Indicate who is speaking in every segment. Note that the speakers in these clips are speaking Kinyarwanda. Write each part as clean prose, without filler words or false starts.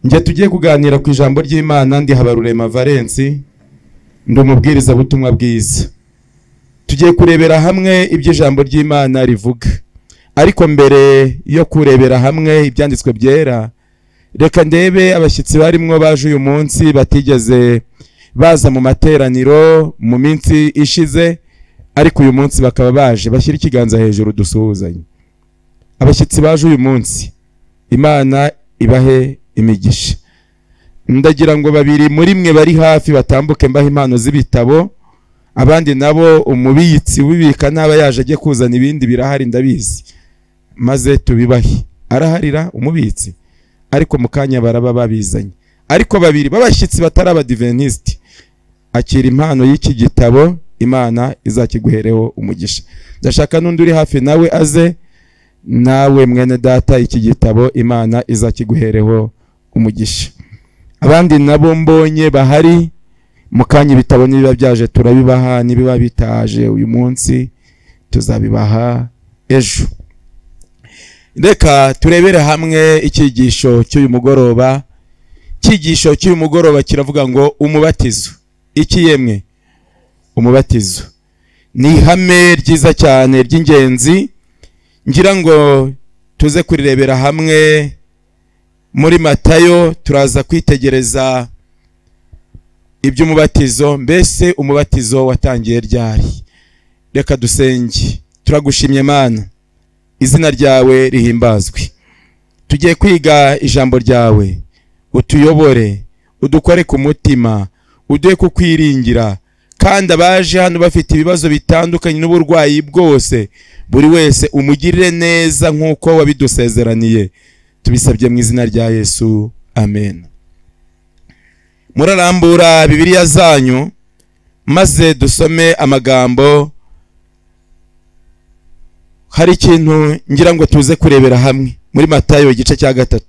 Speaker 1: Nje tugiye kuganira ku ijambo ry'Imana. Ndi Habarurema Valence, ndi umubwiriza butumwa bwiza. Tugiye kurebera hamwe iby'ijambo ry'Imana rivuga. Ariko mbere yo kurebera hamwe ibyanditswe byera, reka ndebe abashyitsi barimwo baje uyu munsi batigeze baza mu materaniro mu minsi ishize, ariko uyu munsi bakaba baje. Bashyira ikiganza hejuru dusuhuzanye. Abashyitsi baje uyu munsi, Imana ibahe imigisha. Ndagira ngo babiri muri mwe bari hafi batambuke mbahe impano z'ibitabo, abandi nabo umubitsi wibika ntaba yaje agiye kuzana ibindi birahari ndabizi, maze tubibahe. Araharira umubitsi, ariko mukanya baraba babizanye. Ariko babiri babashyitsi batari abadiventisti, akira impano y'iki gitabo, Imana izakiguhereho umugisha. Ndashaka n'undi uri hafi nawe aze. Nawe mwene data, iki gitabo Imana izakiguhereho umugisha. Abandi nabo mbonye bahari, mukanya ibitabo nibiba byaje turabibaha, nibiba bitaje uyu munsi tuzabibaha ejo. Reka turebere hamwe icyigisho cy'uyu mugoroba. Icyigisho cy'uyu mugoroba kiravuga ngo umubatizo. Iki yemwe? Umubatizo ni ihame ryiza cyane ry'ingenzi, ngira ngo tuze kurirebera hamwe muri Matayo. Turaza kwitegereza iby'umubatizo. Mbese umubatizo watangiye ryari? Reka dusenge. Turagushimye Mana, izina ryawe rihimbazwe. Tugiye kwiga ijambo ryawe, utuyobore, udukore ku mutima, uduhe kukwiringira. Kandi abaje hano bafite ibibazo bitandukanye n'uburwayi bwose, buri wese umugirire neza nk'uko wabidusezeraniye. Tubisabye mu izina rya Yesu, amen. Murarambura Bibiliya zanyu maze dusome amagambo. Hari ikintu ngira ngo tuze kurebera hamwe muri Matayo igice cya 3.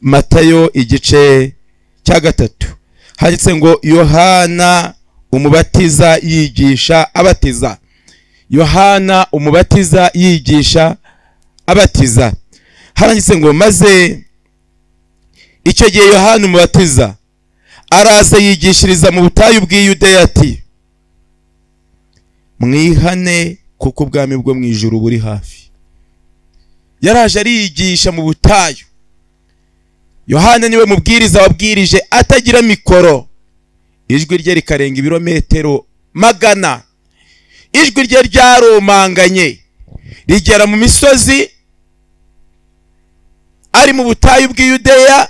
Speaker 1: Matayo igice cya 3 handitse ngo Yohana umubatiza yigisha abatiza. Yohana umubatiza yigisha abatiza. Haranditse ngo maze icyo gihe Yohana umubatiza araza yigishiriza mu butayu bw'Iyudeya ati, mwihane kuko ubwami bwo mu ijuru buri hafi. Yaraje ariyigisha mu butayu. Yohana niwe mubwiriza wabwirije atagira mikoro. Ijwi rye rikarenga ibirometero magana. Ijwi rye ryaromanganye rigera mu misozi. Ari mu butayu bw'Iyudeya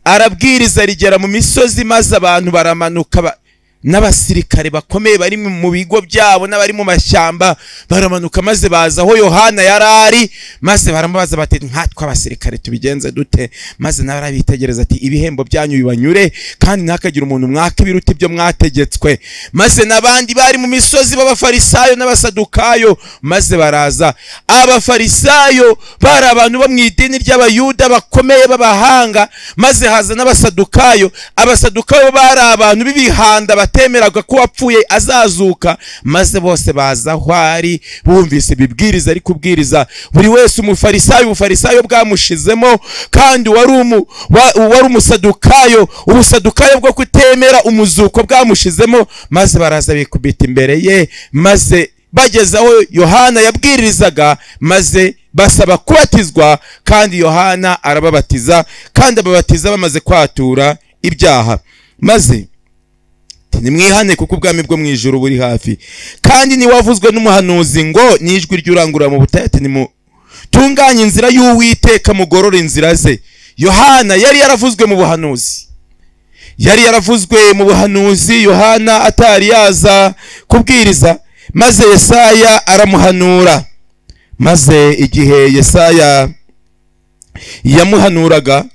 Speaker 1: arabwiriza rigera mu misozi, maze abantu baramanuka n'abasirikare bakomeye bari mu bigo byabo n'abari mu mashyamba baramanuka, maze baza aho Yohana yarari, maze baramubaza bati, nkatwe abasirikare tubigenze dute? Maze nawe arabitegereza ati, ibihembo byanyu bibanyure kandi ntakagira umuntu mwaka ibiruta ibyo mwategetswe. Maze n'abandi bari mu misozi b'abafarisayo n'abasadukayo maze baraza. Abafarisayo bari abantu bo mu idini ry'Abayuda bakomeye b'abahanga, maze haza n'abasadukayo. Abasadukayo bari abantu b'ibihanda batemeraga ko wapfuye azazuka, maze bose baza aho ari bumvise ibibwiriza ari kubwiriza. Buri wese umufarisayo, ubufarisayo bwamushizemo, kandi wari umusadukayo, ubusadukayo bwo kutemera umuzuko bwamushizemo. Maze baraza bikubita imbere ye, maze bageze aho Yohana yabwirizaga, maze basaba kubatizwa, kandi Yohana arababatiza, kandi ababatiza bamaze kwatura ibyaha. Maze nimwihane kuko ubwami bwo mu ijuru buri hafi. Kandi niwavuzwe n'umuhanuzi ngo, nijwi ry'urangurura mu butayu ati, nimutunganye inzira y'Uwiteka, mugorore inzira ze. Yohana yari yaravuzwe mu buhanuzi. Yari yaravuzwe mu buhanuzi Yohana atari yaza kubwiriza. Maze Yesaya aramuhanura. Maze igihe Yesaya yamuhanuraga,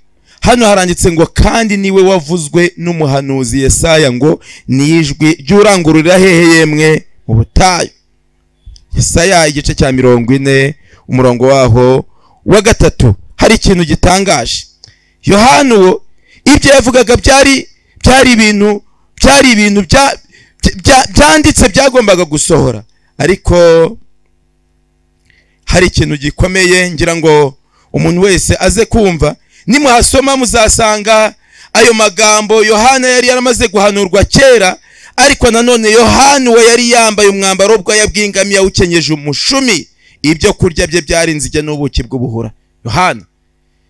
Speaker 1: hano haranditse ngo, kandi niwe wavuzwe n'umuhanuzi Yesaya ngo, nijwi ry'urangururira hehe yemwe mu butayu. Yesaya igice cya 40 umurongo waho wa 3. Hari ikintu gitangaje. Yohana ibyo yavugaga byari ibintu byanditse byagombaga gusohora, ariko hari ikintu gikomeye ngira ngo umuntu wese aze kumva. nimuhasoma muzasanga ayo magambo Yohana yari yaramaze guhanurwa kera, ariko nanone Yohana we yari yambaye umwambaro bw'aya bw'ingamiya yawukenyeje umushumi, ibyo kurya bye byari inzige n'ubuki bw'ubuhura. Yohana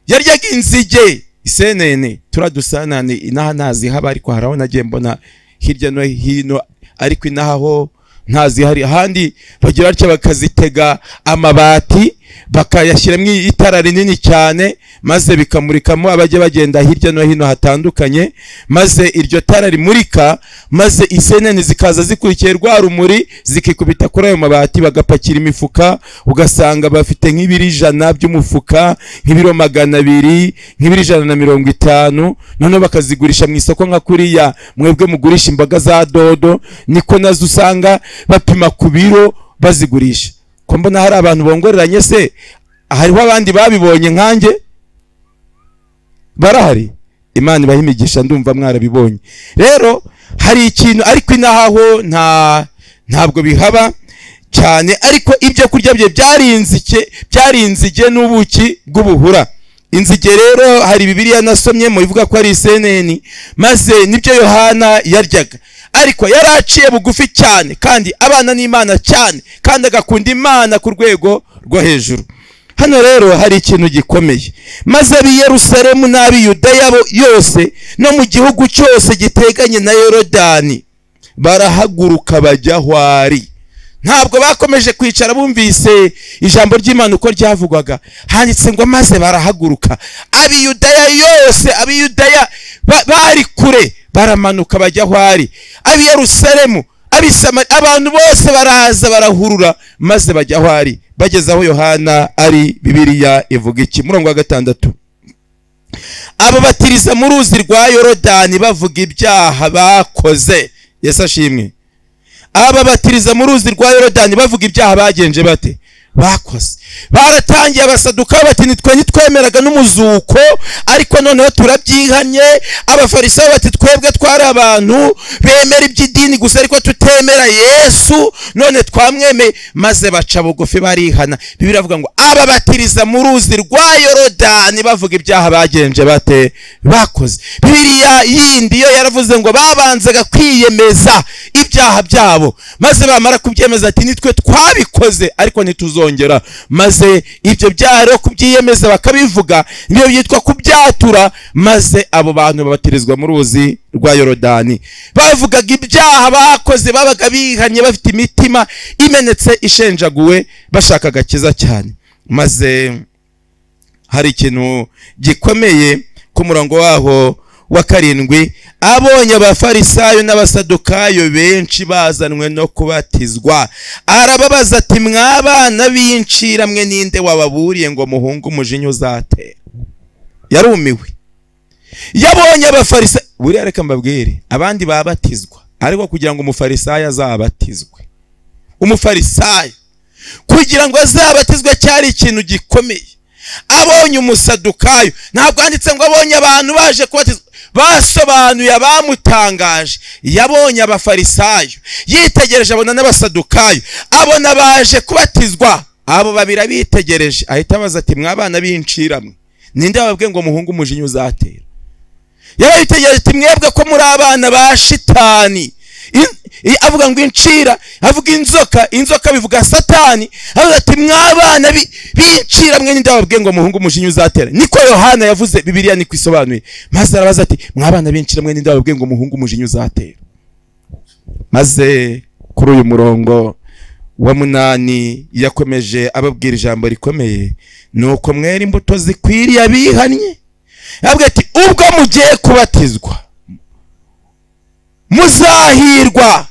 Speaker 1: yaryaga inzige isenene, turadusanane inaha ntazihaba, ariko haraho nagiye mbona hirya no hino, ariko inaho ntazihari. Ahandi bagira atya bakazitega amabati bakayashyiramo itara rinini cyane, maze bikamurikamo abajye bagenda hirya no hino hatandukanye, maze iryo tara rimurika, maze isenene zikaza zikurikiye rwa rumuri zikikubita kuri ayo mabati, bagapakira imifuka, ugasanga bafite nk'ibiro 100 by'umufuka, nk'ibiro 200, nk'ibiro 150, noneho bakazigurisha mu isoko nka kuriya mwebwe mugurisha imboga za dodo, niko nazo usanga bapima ku biro bazigurisha. Ko mbona hari abantu bongoreranye se, hariho abandi babibonye nkanjye barahari? Imana ibahimigisha, ndumva mwarabibonye. Rero hari ikintu, ariko inaho ntabwo bihaba cyane, ariko ibyo kurya bye byarinzige n'ubuki bw'ubuhura. Inzige rero hari Bibiliya nasomyemo ivuga ko ari iseneni, maze nibyo Yohana yaryaga, ariko yaraciye bugufi cyane kandi abana n'Imana cyane, kandi agakunda Imana ku rwego rwo hejuru. Hano rero hari ikintu gikomeye, maze ab'i Yerusalemu n'ab'i Yudaya yose no mu gihugu cyose giteganye na Yorodani barahaguruka bajya aho ari. Ntabwo bakomeje kwicara bumvise ijambo ry'Imana uko ryavugwaga, handitse ngo maze barahaguruka. Ab'i Yudaya yose, ab'i Yudaya bari kure, baramanuka bajya aho ari. Ab'i Yerusalemu, ab'i Samariya, abantu bose baraza barahurura, maze bajya aho ari. Bageze aho Yohana ari, Bibiliya ivuga iki? Murongo wa 6: abo batiriza mu ruzi rwa Yorodani bavuga ibyaha bakoze. Yesu ashimwe. Aba batiriza mu ruzi rwa Yorodani bavuga ibyaha bagenje bate? Bakoze. Baratangiye abasaduka bati nitwemeraga n'umuzuko, ariko noneho turabyihanye. Abafarisayo bati twebwe twari abantu bemera iby'idini gusa, ariko tutemera Yesu, none twamwemeye. Maze baca bugufi barihana. Bibiliya iravuga ngo aba batiriza mu ruzi rwa Yorodani bavuga ibyaha bagenje bate? Bakoze. Bibiliya yindi yo yaravuze ngo babanzaga kwiyemeza ibyaha byabo, maze bamara kubyemeza ati nitwe twabikoze ariko ntituzongera. Maze ibyo byaha rero kubyiyemeza bakabivuga, niyo byitwa kubyatura. Maze abo bantu babatirizwa mu ruzi rwa Yorodani bavugaga ibyaha bakoze, babaga bihanye bafite imitima imenetse ishenjaguwe, bashaka agakiza cyane. Maze hari ikintu gikomeye ku murongo waho wa 7: abonye abafarisayo n'abasadukayo benshi bazanwe no kubatizwa, arababaza ati mwabana b'incira mwe, ninde wababuriye ngo muhunge umujinya uzatera? Yarumiwe. Yabonye abafarisayo. Buriya reka mbabwire, abandi babatizwa ariko kugira ngo umufarisayo azabatizwe, umufarisayo kugira ngo azabatizwe cyari ikintu gikomeye. Abonye umusadukayo, ntabwo handitse ngo abonye abantu baje kubatizwa, basobanuye abamutangaje. Yabonye abafarisayo, yitegereje abona n'abasadukayo, abona baje kubatizwa. Abo babiri bitegereje, ahita abaza ati mwabana b'inciramwe, ninde wababwiye ngo muhunge umujinya uzatera? Yarabitegereje ati mwebwe ko muri abana ba shitani. Avuga ngo incira, avuga inzoka bivuga Satani. Avuga ati mwabana b'incira mwe, ninde wababwiye ngo muhunge umujinya uzatera? Niko Yohana yavuze, Bibiliya niko isobanuye. Maze arabaza ati mwabana b'incira mwe, ninde wababwiye ngo muhunge umujinya uzatera? Maze kuri uyu murongo wa 8 yakomeje ababwira ijambo rikomeye, nuko mwera imbuto zikwiriye abihannye. Avuga ati ubwo mugiye kubatizwa muzahirwa,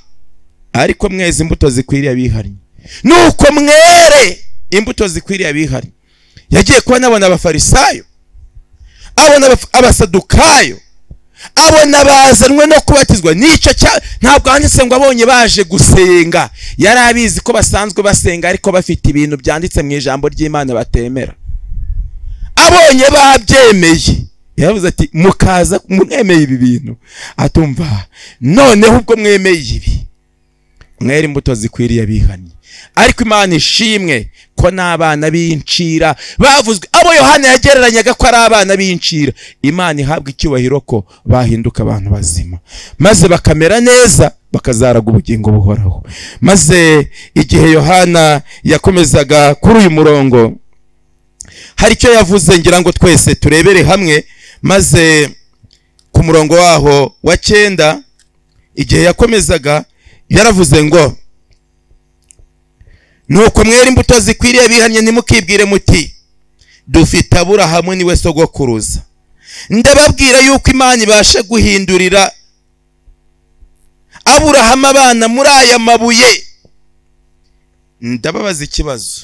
Speaker 1: ariko mweze imbuto zikwiriye abihannye. Nuko mwere imbuto zikwiriye abihannye. Yagiye kuba nabona abafarisayo, abona abasadukayo, abona bazanwe no kubatizwa. Nicyo ntabwo handitse ngo abonye baje gusenga, yari abizi ko basanzwe basenga ariko bafite ibintu byanditse mu ijambo ry'Imana batemera. Abonye babyemeye, yavuze ati mukaza mwemeye ibi bintu. Atumva noneho ubwo mwemeye ibi, mwera imbuto zikwiriye abihannye. Ariko Imana ishimwe ko n'abana b'incira bavuzwe, abo Yohana yagereranyaga ko ari abana b'incira, Imana ihabwa icyubahiro ko bahinduka abantu bazima maze bakamera neza, bakazaraga ubugingo buhoraho. Maze igihe Yohana yakomezaga kuri uyu murongo, hari icyo yavuze ngira ngo twese turebere hamwe. Maze ku murongo waho wa 9 igihe yakomezaga yaravuze ngo, nuko mwera imbuto zikwiriye abihannye, ntimukibwire muti dufite Aburahamu niwe sogokuruza. Ndababwira yuko Imana ibasha guhindurira Aburahamu abana muri aya mabuye. Ndababaza ikibazo.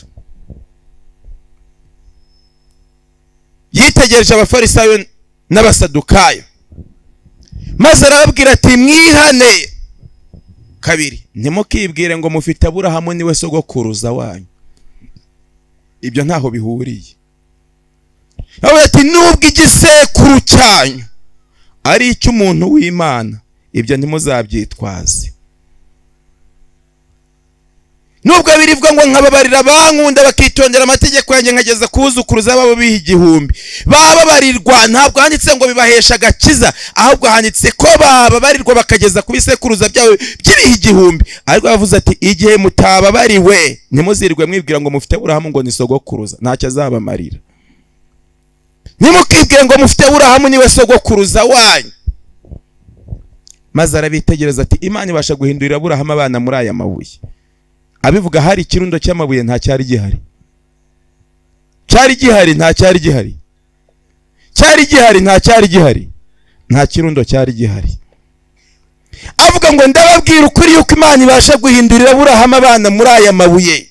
Speaker 1: Yitegereje abafarisayo n'abasadukayo maze arababwira ati mwihane. Kabiri, ntimukibwire ngo mufite Aburahamu niwe sogokuruza wanyu. Ibyo ntaho bihuriye. Aho ati nubwo igisekuru cyanyu ari icy'umuntu w'Imana, ibyo ntimuzabyitwaze. Nubwo birivuga ngo nkababarira bankunda bakitondera amategeko yanjye nkageza kubuzukuruza babo biha 1000, bababarirwa ntabwo handitse ngo bibahesha agakiza, ahubwo handitse ko bababarirwa bakageza kubisekuruza byabo by'ibiha 1000. Ariko yavuze ati igihe mutababariwe ntimuzirwe mwibwira ngo mufite Aburahamu ngo ni sogokuruza, ntacyo azabamarira. Ntimukibwire ngo mufite Aburahamu niwe sogokuruza wanyu. Maze arabitegereza ati Imana ibasha guhindurira Aburahamu abana muri aya mabuye. Abivuga hari ikirundo cy'amabuye nta cyari gihari. Cyari gihari nta cyari gihari. Cyari gihari nta cyari gihari. Nta kirundo cyari gihari. Avuga ngo ndababwira ukuri yuko Imana ibasha guhindurira Aburahamu abana muri aya mabuye.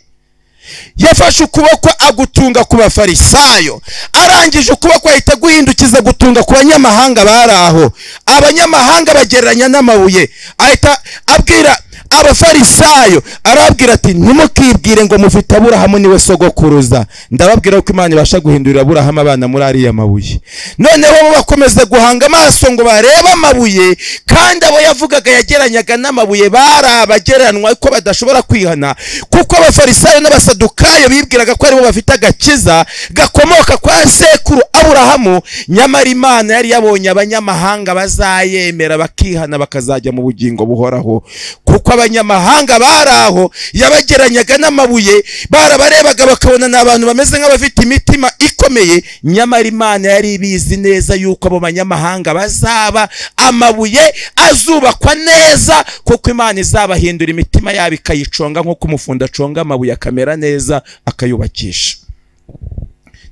Speaker 1: Yafashe ukuboko agutunga ku bafarisayo, arangije ukuboko ahita guhindukiza gutunga ku banyamahanga baraho. Abanyamahanga bagereranya n'amabuye. Ahita abwira abafarisayo, arabwira ati ntimukibwire ngo mufite Aburahamu niwe sogokuruza. Ndababwira ko Imana ibasha guhindurira Aburahamu abana muri ariya mabuye. Noneho bo bakomeza guhanga amaso ngo barebe amabuye, kandi abo yavugaga yageranyaga n'amabuye bari abagereranwa ko badashobora kwihana, kuko abafarisayo n'abasadukayo bibwiraga ko aribo bafite agakiza gakomoka kwa sekuru Aburahamu. Nyamara Imana yari yabonye abanyamahanga bazayemera bakihana bakazajya mu bugingo buhoraho, kuko abanyamahanga baraho yabageranyaga n'amabuye, barabarebaga bakabona n'abantu bameze nk'abafite imitima ikomeye. Nyamara Imana yari ibizi neza yuko abo banyamahanga bazaba amabuye azubakwa neza, kuko Imana izabahindura imitima yabo ikayiconga nk'uko umufundi aconga amabuye akamera neza akayubakisha.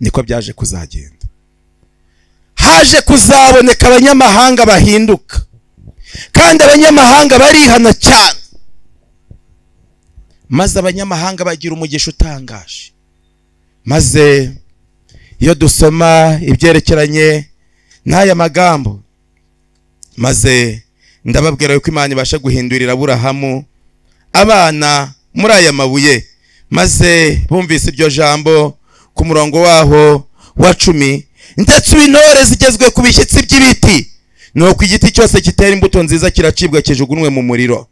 Speaker 1: Niko byaje kuzagenda. Haje kuzaboneka abanyamahanga bahinduka, kandi abanyamahanga barihana cyane. Maze abanyamahanga bagira umugisha utangaje. Maze iyo dusoma ibyerekeranye n'aya magambo, maze ndababwira yuko Imana ibasha guhindurira Aburahamu abana muri aya mabuye. Maze bumvise iryo jambo ku murongo waho wa 10, ndetse intore zigezwe ku bishyitsi by'ibiti, nuko igiti cyose kitera imbuto nziza kiracibwa kijugunwe mu muriro.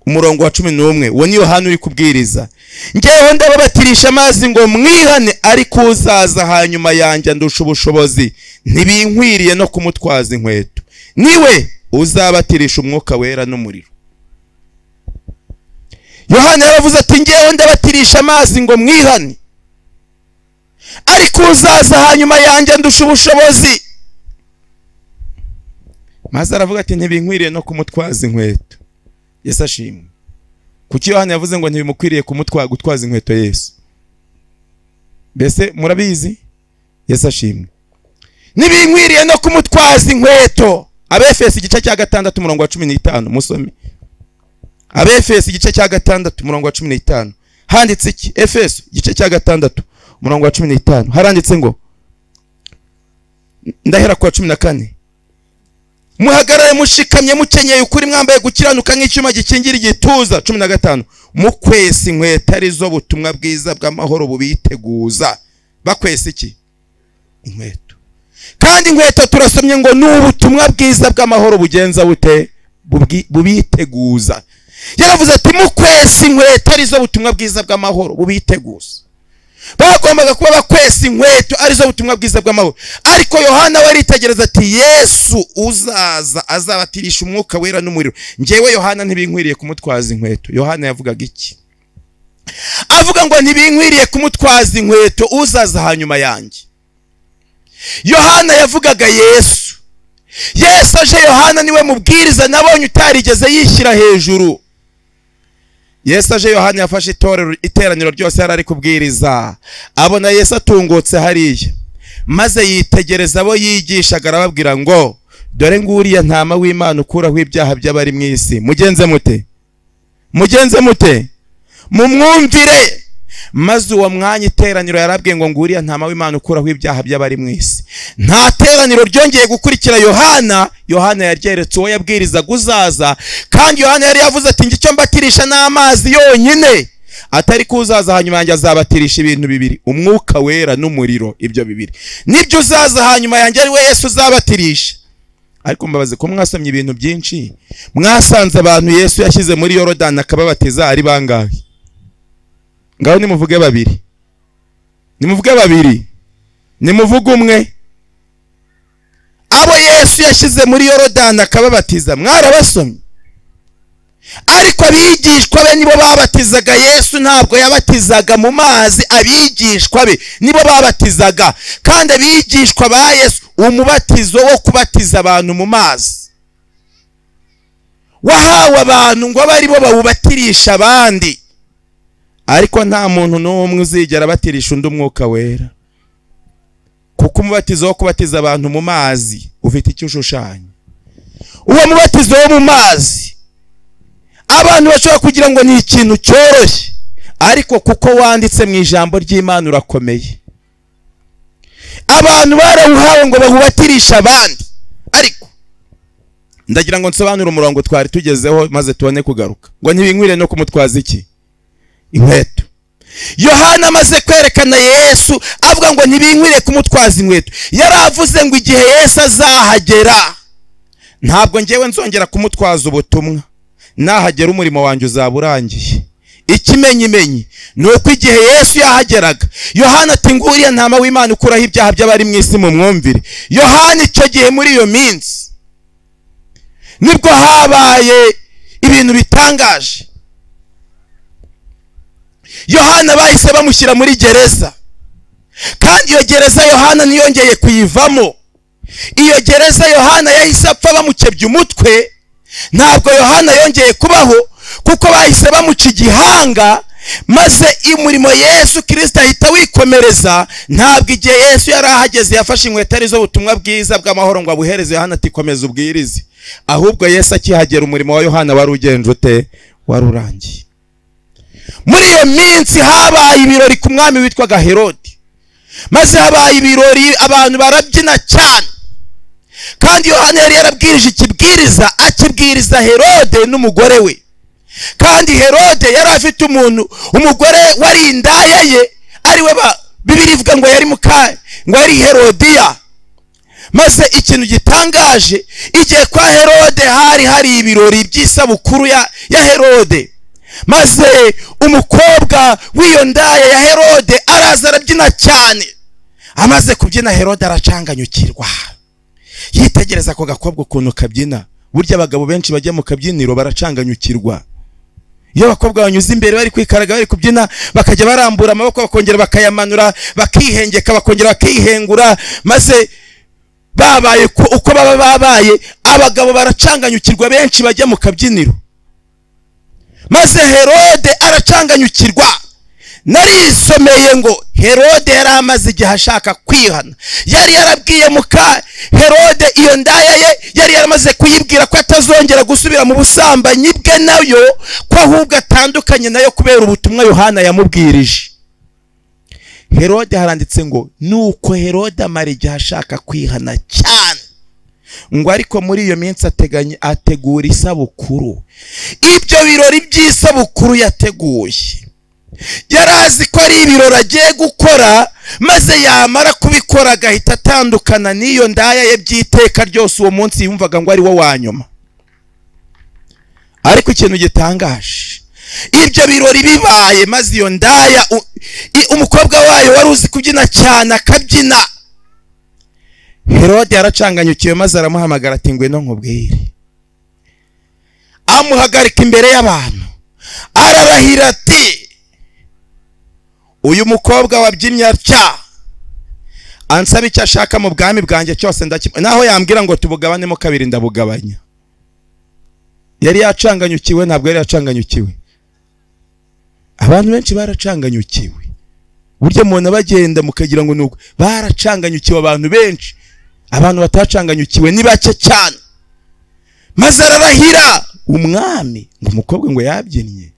Speaker 1: Umurongo wa 11, uwo ni Yohana uri kubwiriza. Ngewe ndababatirisha amazi ngo mwihane, ariko uzaza hanyuma yanjye ndusha ubushobozi, ntibinkwiriye no kumutwaza inkweto, niwe uzabatirisha umwuka wera n'umuriro. Yohana yaravuze ati ngewe ndabatirisha amazi ngo mwihane, ariko uzaza hanyuma yanjye ndusha ubushobozi. Maze aravuga ati ntibinkwiriye no kumutwaza inkweto. Yesu ashimwe. Kuki Yohana yavuze ngo ntibimukwiriye gutwaza inkweto Yesu? Mbese murabizi? Yesu ashimwe. Ntibinkwiriye no kumutwaza inkweto. Abefesi igice cya 6 umurongo wa 15 musome. Abefesi igice cya 6 umurongo wa 15 handitse iki? Efeso igice cya 6 umurongo wa 15 haranditse ngo, ndahera ku 14, muhagarare mushikamye mukenyeye ukuri, mwambaye gukiranuka nk'icyuma gikingira igituza. 15, mukwesa inkweto arizo butumwa bwiza bw'amahoro bubiteguza. Bakwesa iki? Inkweto. Kandi inkweto turasomye ngo n'ubutumwa bwiza bw'amahoro bugenza bute? Bubiteguza. yaravuze ati mukwesa inkweto arizo butumwa bwiza bw'amahoro bubiteguza. Bagombaga kuba bakwesa inkweto arizo butumwa bwiza bw'amahoro. Ariko Yohana waritegereza ati Yesu uzaza azabatirisha umwuka wera n'umuriro. Njyewe Yohana ntibinkwiriye kumutwaza inkweto. Yohana yavugaga iki? Avuga ngo ntibinkwiriye kumutwaza inkweto uzaza hanyuma yanjye. Yohana yavugaga Yesu. Yesu aje, Yohana niwe mubwiriza nabonye utarigeze yishyira hejuru. Yesu aje, Yohana yafashe iteraniro ryose yari ari kubwiriza, abona Yesu atungutse hariya, maze yitegereza abo yigishaga arababwira ngo dore nguriya ntama w'Imana ukuraho ibyaha by'abari mu isi. Mugenze mute mumwumvire. Maze uwo mwanya iteraniro yarabwiye ngo nguriya ntama w'Imana ukuraho ibyaha by'abari mu isi. Nta teraniro ryongeye gukurikira Yohana. Yohana yaryeretse uwo yabwirizaga uzaza, kandi Yohana yari yavuze ati ngicyo mbatirisha n'amazi yonyine, atari kuzaza hanyuma yanjye azabatirisha ibintu bibiri, umwuka wera n'umuriro. Ibyo bibiri nibyo uzaza hanyuma yanjye ari we Yesu uzabatirisha. Ariko mbabaze ko mwasomye ibintu byinshi, mwasanze abantu Yesu yashyize muri Yorodani akababatiza ari bangahe? Ngaho nimuvuge babiri, nimuvuge umwe. Abo Yesu yashyize muri Yorodani akababatiza mwarabasomye. Ariko abigishwa be nibo babatizaga Yesu, ntabwo yabatizaga mu mazi. Abigishwa be nibo babatizaga, kandi abigishwa ba Yesu umubatizo wo kubatiza abantu mu mazi wahawe abantu ngo bari bo bawubatirisha abandi. Ariko nta muntu n'umwe uzigera batirisha undi umwuka wera, kuko umubatizo wo kubatiza abantu mu mazi ufite icyo ushushanya. Uwo mubatizo wo mu mazi abantu bashobora kugira ngo ni ikintu cyoroshye, ariko kuko wanditse mu ijambo ry'Imana urakomeye. Abantu barawuhawe ngo bahubatirisha abandi. Ariko ndagira ngo nsobanure umurongo twari tugezeho maze tubone kugaruka. Ngo ntibinkwiriye no kumutwaza iki? Inkweto. Yohana amaze kwerekana Yesu avuga ngo ntibinkwiriye kumutwaza inkweto, yaravuze ngo igihe Yesu azahagera ntabwo njyewe nzongera kumutwaza ubutumwa. Nahagera umurimo wanjye uzaba urangiye. Ikimenyimenyi ni uko igihe Yesu yahageraga, Yohana ati nguriya ntama w'Imana ukuraho ibyaha by'abari mu isi mu mwumvire. Yohana icyo gihe muri iyo minsi nibwo habaye ibintu bitangaje. Yohana bahise bamushyira muri gereza, kandi iyo gereza Yohana ntiyongeye kuyivamo. Iyo gereza Yohana yahise apfa bamukebye umutwe. Ntabwo Yohana yongeye kubaho, kuko bahise bamuca igihanga, maze umurimo Yesu Kristo ahita wikomereza. Ntabwo igihe Yesu yari ahageze yafashe inkweto arizo butumwa bwiza bw'amahoro ngo abuhereze Yohana ati komeza ubwirize. Ahubwo Yesu akihagera umurimo wa Yohana wari ugenje ute? Wari urangiye. Muri iyo minsi habaye ibirori ku mwami witwaga Herode, maze habaye ibirori abantu barabyina cyane, kandi Yohana yari yarabwirije ikibwiriza, akibwiriza Herode n'umugore we. Kandi Herode yari afite umugore wari indaya ye, ari we Bibiri ivuga ngo yari ngo yari Herodiya. Maze ikintu gitangaje, igihe kwa Herode hari ibirori by'isabukuru ya Herode, maze umukobwa w'iyo ndaya ya Herode araza arabyina cyane. Amaze kubyina Herode aracanganyukirwa, yitegereza ko gakobwa ukuntu kabyina. Burya abagabo benshi bajya mu kabyiniro baracanganyukirwa. Iyo abakobwa banyuze imbere bari kwikaraga bari kubyina, bakajya barambura amaboko bakongera bakayamanura, bakihengeka bakongera bakihengura, maze babaye uko baba babaye abagabo baracanganyukirwa benshi bajya mu kabyiniro. Maze Herode aracanganyukirwa. Narisomeye ngo Herode yari amaze igihe ashaka kwihana. Yari yarabwiye muka Herode iyo ndaya ye, yari yaramaze kuyibwira ko atazongera gusubira mu busambanyi bwe nayo, ko ahubwo atandukanye nayo kubera ubutumwa Yohana yamubwirije. Herode haranditse ngo nuko Herode amara igihe ashaka kwihana cyane, ngo ariko muri iyo minsi ategura isabukuru. Ibyo birori by'isabukuru yateguye, yarazi ko ari ibirori agiye gukora, maze yamara kubikora agahita atandukana n'iyo ndaya ye by'iteka ryose. Uwo munsi yumvaga ngo ari wo wa nyuma. ariko ikintu gitangaje, ibyo birori bibaye, maze iyo ndaya umukobwa wayo wari uzi kubyina cyane akabyina, Herode yaracanganyukiwe maze aramuhamagara ati ngwino nkubwire. Amuhagarika imbere y'abantu ararahira ati uyu mukobwa wabyinnye atya ansaba icyo ashaka mu bwami bwanjye cyose naho yambwira ngo tubugabanemo kabiri ndabugabanya. Yari yacanganyukiwe, ntabwo yari yacanganyukiwe. Abantu benshi baracanganyukiwe, burya mubona bagenda mukagira ngo nuko baracanganyukiwe. Abantu benshi, abantu batacanganyukiwe ni bake cyane. Maze ararahira umwami ngo umukobwa ngo yabyinnye,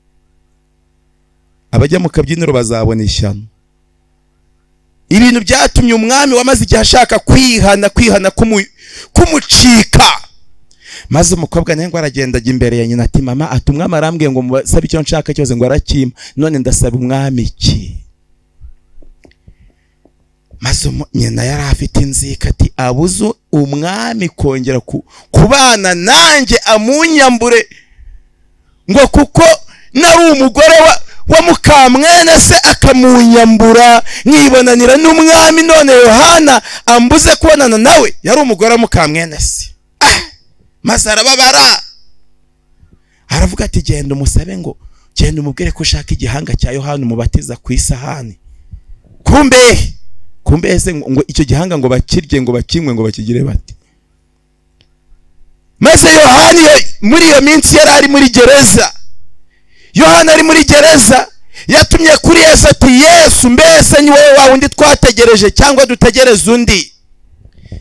Speaker 1: abajya mu kabyiniro bazabona ishyano. Ibintu byatumye umwami wamaze igihe ashaka kwihana kumucika. Maze umukobwa nawe ngo aragenda ajya imbere ya nyina ati mama, ati umwami arambwiye ngo musabe icyo nshaka cyose ngo arakima, none ndasaba umwami iki? Maze nyina yari afite inzika ati abuze umwami kongera kubana nanjye amunyambure, ngo kuko nari umugore wa mukamwene se akamunyambura nkibonanira n'umwami, none Yohana ambuze kubonana nawe. Yari umugore wa mukamwene se. Maze arababara aravuga ati genda umusabe, ngo genda umubwire ko ushaka igihanga cya Yohana umubatiza ku isahani. Kumbe se ngo icyo gihanga ngo bakirye ngo bakinywe ngo bakigire bati. Maze Yohana muri iyo minsi yari ari muri gereza. Yohana ari muri gereza yatumye kuri Yesu ati Yesu, mbese ni wowe wa wundi twategereje cyangwa dutegereza undi?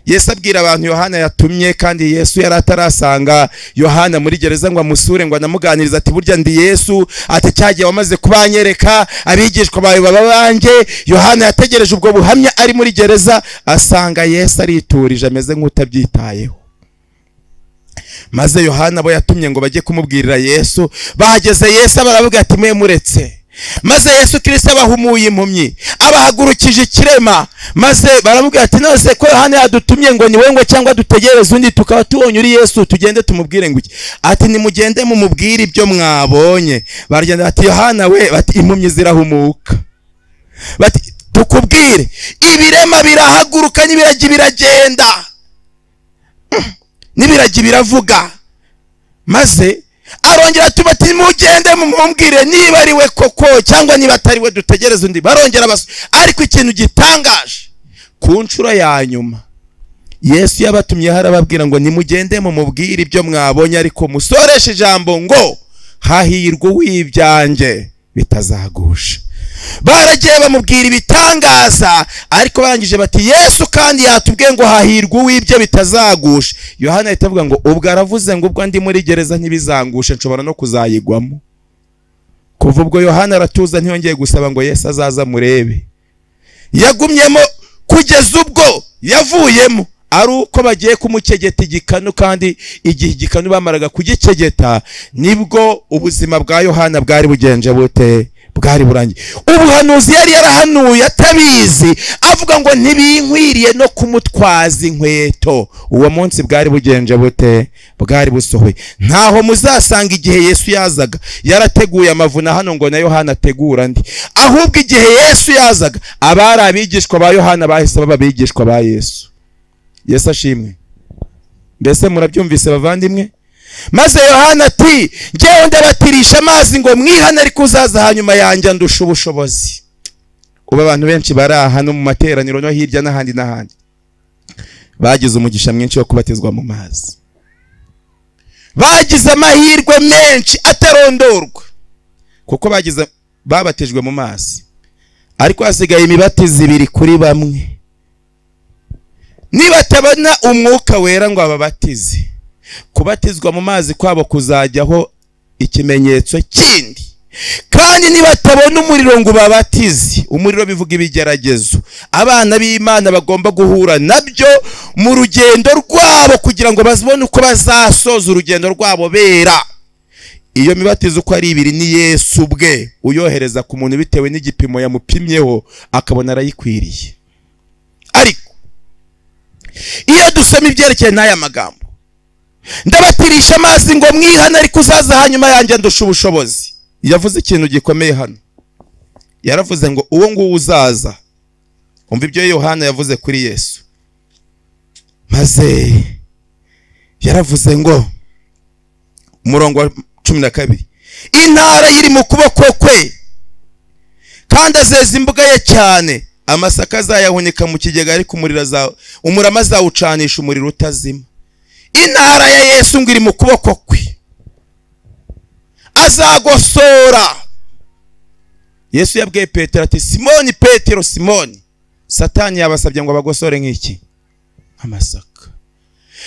Speaker 1: Yesu abwira abantu Yohana yatumye, kandi Yesu yari atarasanga Yohana muri gereza ngo amusure ngo anamuganirize ati burya ndi Yesu, ati cyagiye wamaze kubanyereka abigishwa bawe baba banjye. Yohana yategereje ubwo buhamya ari muri gereza, asanga Yesu ariturije ameze nk'utabyitayeho. Maze Yohana abo yatumye ngo bajye kumubwirira Yesu, bahageze Yesu baravuga ati mwe muretse. Maze Yesu Kristo abahumuye impumyi, abahagurukije ikirema, maze baramubwira ati nose ko Yohana yadutumye ngo ni wowe ngo cyangwa dutegereze undi? Tukaba tubonye uri Yesu, tugende tumubwire ngo iki? Ati nimugende mumubwire ibyo mwabonye. Baragenda bati Yohana we, bati impumyi zirahumuka, bati tukubwire ibirema birahaguruka n'ibiragi biragenda, n'ibiragi biravuga. Maze arongera ati mugende mumubwire niba ari we koko cyangwa niba atari we dutegereze undi. Barongera ariko ikintu gitangaje, ku nshuro ya nyuma Yesu yabatumye harababwira ngo nimugende mumubwire ibyo mwabonye, ariko musoreshe ijambo ngo hahirwa uw'ibyanjye bitazagusha. Baragiye bamubwira ibitangaza, ariko barangije bati Yesu kandi yatubwiye ngo hahirwa uw'ibye bitazagusha. Yohana ahita avuga ngo ubwo aravuze ngo ubwo ndi muri gereza ntibizangushe, nshobora no kuzayigwamo. Kuva ubwo Yohana aratuza, ntiyongeye gusaba ngo Yesu azaza murebe. Yagumyemo kugeza ubwo yavuyemo, ari uko bagiye kumukegeta igikanu, kandi igihe igikanu bamaraga kugikegeta nibwo ubuzima bwa Yohana bwari bugenje bute, bwari burangiye. Ubuhanuzi yari yarahanuye atabizi, avuga ngo ntibinkwiriye no kumutwaza inkweto. Uwo munsi bwari bugenje bute, bwari busohoye. Ntaho muzasanga igihe Yesu yazaga yarateguye amavuna hano ngo na Yohana ategura ndi, ahubwo igihe Yesu yazaga abari abigishwa ba Yohana bahise baba abigishwa ba Yesu. Yesu ashimwe. Mbese murabyumvise bavandimwe? Maze Yohana ati ngewe ndabatirisha amazi ngo mwihane, ariko uzaza hanyuma yanjye ndusha ubushobozi. Ubu abantu benshi bari hano mu materaniro no hirya n'ahandi n'ahandi bagize umugisha mwinshi wo kubatizwa mu mazi, bagize amahirwe menshi atarondorwa, kuko babatijwe mu mazi, ariko hasigaye imibatizo ibiri kuri bamwe. Nibatabona umwuka wera ngo ababatize, kubatizwa mu mazi kwabo kuzajyaho ikimenyetso kindi. Kandi nibatabona umuriro ngo babatize, umuriro bivuga ibigeragezo abana b'Imana bagomba guhura nabyo mu rugendo rwabo, kugira ngo bazibone uko bazasoza urugendo rwabo bera. Iyo mibatizo uko ari ibiri ni Yesu ubwe uyohereza ku muntu bitewe n'igipimo yamupimyeho akabona arayikwiriye. Ariko iyo dusoma ibyerekeye n'aya magambo, ndabatirisha amazi ngo mwihane, ariko uzaza hanyuma yanjye ndusha ubushobozi. Yavuze ikintu gikomeye hano. Yaravuze ngo uwo nguwo uzaza. Umva ibyo Yohana yavuze kuri Yesu. Maze yaravuze ngo umurongo wa 12, intara iri mu kuboko kwe kandi azeza imbuga ye cyane, amasaka azayahunika mu kigega, ariko umurama azawucanisha umuriro utazima. Intara ya Yesu ngo iri mu kuboko kwe, azagosora. Yesu yabwiye Petero ati, Simoni Petero, Simoni, Satani yabasabye ngo bagosore nk'iki? Amasaka.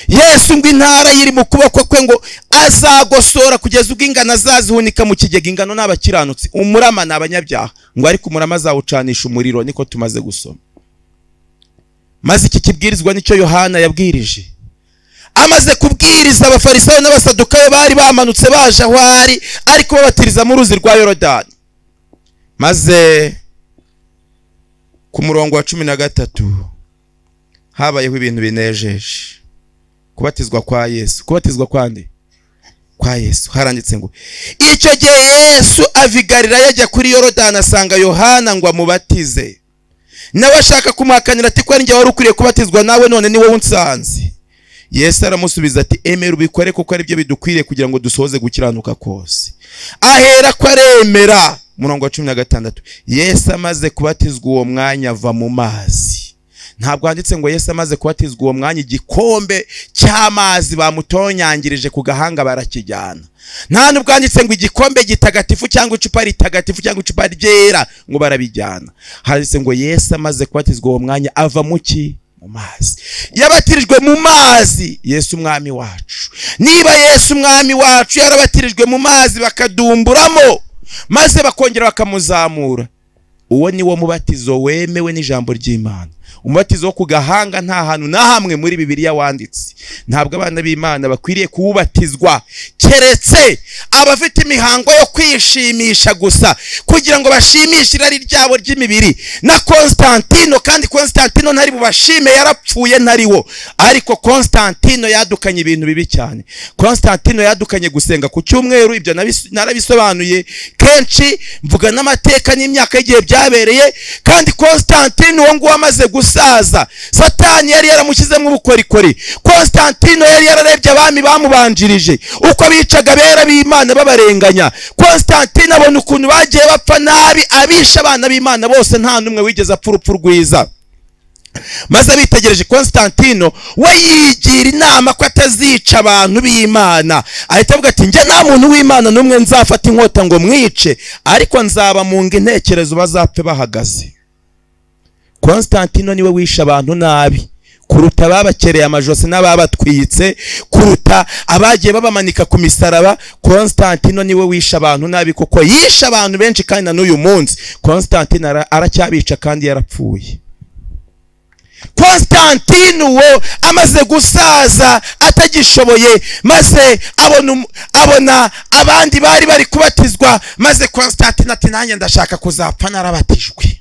Speaker 1: Yesu ngo intara iri mu kuboko kwe ngo azagosora kugeza ubwo ingano azazihunika mu kigega. Ingano n'abakiranutsi, umurama n'abanyabyaha, ngo ariko umurama azawucanisha umuriro. Niko tumaze gusoma. Maze iki kibwirizwa nicyo Yohana yabwirije. Amaze kubwiriza, abafarisayo n'abasadukayo bari bamanutse baje aho ariko babatiriza mu ruzi rwa Yorodani. Maze ku murongo wa 13 habayeho ibintu binejeje. Kubatizwa kwa Yesu. Kubatizwa kwande? Kwa Yesu. Haranditse ngo icyo gihe Yesu avigarira yajya kuri Yorodani, asanga Yohana ngo amubatize. Nawe ashaka kumuhakanira ati, ko ari njye wari ukwiye kubatizwa, nawe none ni wowe unsanze. Yesu aramusubiza ati, emera ubikore kuko ari byo bidukwiriye kugira ngo dusohoze gukiranuka kose. Ahera ko aremera. Murongo wa 16, Yesu amaze kubatizwa uwo mwanya ava mu mazi. Ntabwo handitse ngo Yesu amaze kubatizwa uwo mwanya igikombe cy'amazi bamutonyangirije ku gahanga barakijyana. Nta nubwo handitse ngo igikombe gitagatifu cyangwa icupa ritagatifu cyangwa icupa ryera ngo barabijyana. Handitse ngo Yesu amaze kubatizwa uwo mwanya ava mu ki? Mu mazi. Yabatirijwe mu mazi. Yesu umwami wacu. Niba Yesu umwami wacu yarabatirijwe mu mazi bakadumburamo, maze bakongera bakamuzamura, uwo ni wo mubatizo wemewe n'ijambo ry'Imana. Umubatizo wo ku gahanga nta hantu na hamwe muri Bibiliya wanditse. Ntabwo abana b'Imana bakwiriye kuwubatizwa, keretse abafite imihango yo kwishimisha gusa, kugira ngo bashimishe irari ryabo ry'imibiri. Na Konstantino, kandi Konstantino ntari bubashime, yarapfuye ntariwo. Ariko Konstantino yadukanye ibintu bibi cyane. Konstantino yadukanye gusenga ku cyumweru. Ibyo narabisobanuye kenshi, mvuga n'amateka n'imyaka y'igihe byabereye. Kandi Konstantino uwo nguwo amaze gusaza, Satani yari yaramushyizemo ubukorikori. Konstantino yari yararebye abami bamubanjirije uko bicaga bera b'Imana babarenganya. Konstantino abona ukuntu bagiye bapfa nabi, abisha abana b'Imana bose nta numwe wigeze apfa urupfu rwiza. Maze abitegereje Konstantino we yigira inama ko atazica abantu b'Imana. Ahita avuga ati, njye nta muntu w'Imana n'umwe nzafata inkota ngo mwice, ariko nzaba munga intekerezo bazapfe bahagaze. Konstantino niwe wisha abantu nabi kuruta ababakereye amajosi n'ababatwitse, kuruta abagiye babamanika ku misaraba. Konstantino niwe wisha abantu nabi, kuko yisha abantu benshi, kandi na n'uyu munsi Konstantino aracyabica kandi yarapfuye. Konstantino wo amaze gusaza atagishoboye, maze abona abandi bari kubatizwa. Maze Konstantino ati, nanjye ndashaka kuzapfa narabatijwe.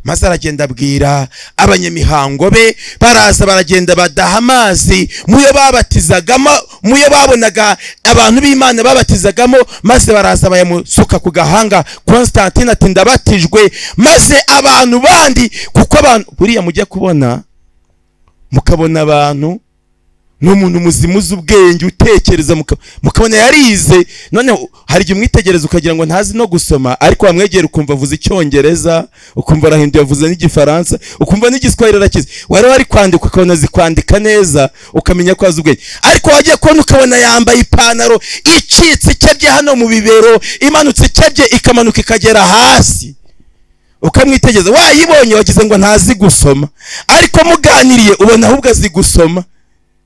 Speaker 1: Maze aragenda abwira abanyamihango be, baraza baragenda badaha amazi muyo babatizagamo, muyo babonaga abantu b'Imana babatizagamo. Maze baraza bayamusuka ku gahanga. Konstantino ati, ndabatijwe. Maze abantu bandi, kuko abantu buriya mujye kubona mukabona abantu n'umuntu muzimuza ubwenge utekereza, mukabona yarize. None hari igihe umwitegereza ukagira ngo ntazi no gusoma, ariko wamwegera ukumva avuze Icyongereza, ukumva arahinduye avuze n'Igifaransa, ukumva n'Igiswahili arakize. Wari wari kwandika ukabona azi kwandika neza, ukamenya ko azi ubwenge. Ariko wagiye kubona ukabona yambaye ipantaro icitse ikebye hano mu bibero, imanutse ikebye ikamanuka ikagera hasi. Ukamwitegereza, wayibonye wagize ngo ntazi gusoma, ariko muganiriye ubona ahubwo azi gusoma.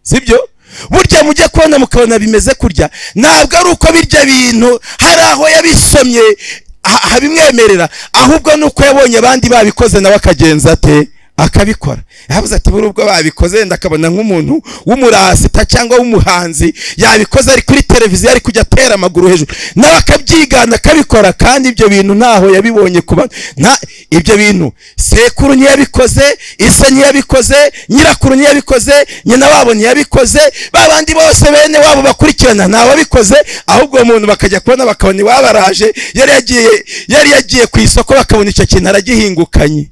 Speaker 1: Sibyo? Burya mujye kubona mukabona bimeze kurya, ntabwo ari uko birya bintu hari aho yabisomye habimwemerera, ahubwo nuko yabonye abandi babikoze nawe akagenza ate, akabikora. Yavuze ati buri ubwo babikoze ndakabona nk'umuntu w'umurasita cyangwa w'umuhanzi yabikoze ari kuri televiziyo ari kujya atera amaguru hejuru, nawe akabyigana akabikora, kandi ibyo bintu ntaho yabibonye kuba ibyo bintu sekuru ntiyabikoze, ise ntiyabikoze, nyirakuru ntiyabikoze, nyina wabo ntiyabikoze, babandi bose bene wabo bakurikirana ntawabikoze, ahubwo uwo muntu bakajya kubona bakabona iwabaraje yari yagiye ku isoko bakabona icyo kintu aragihingukanye.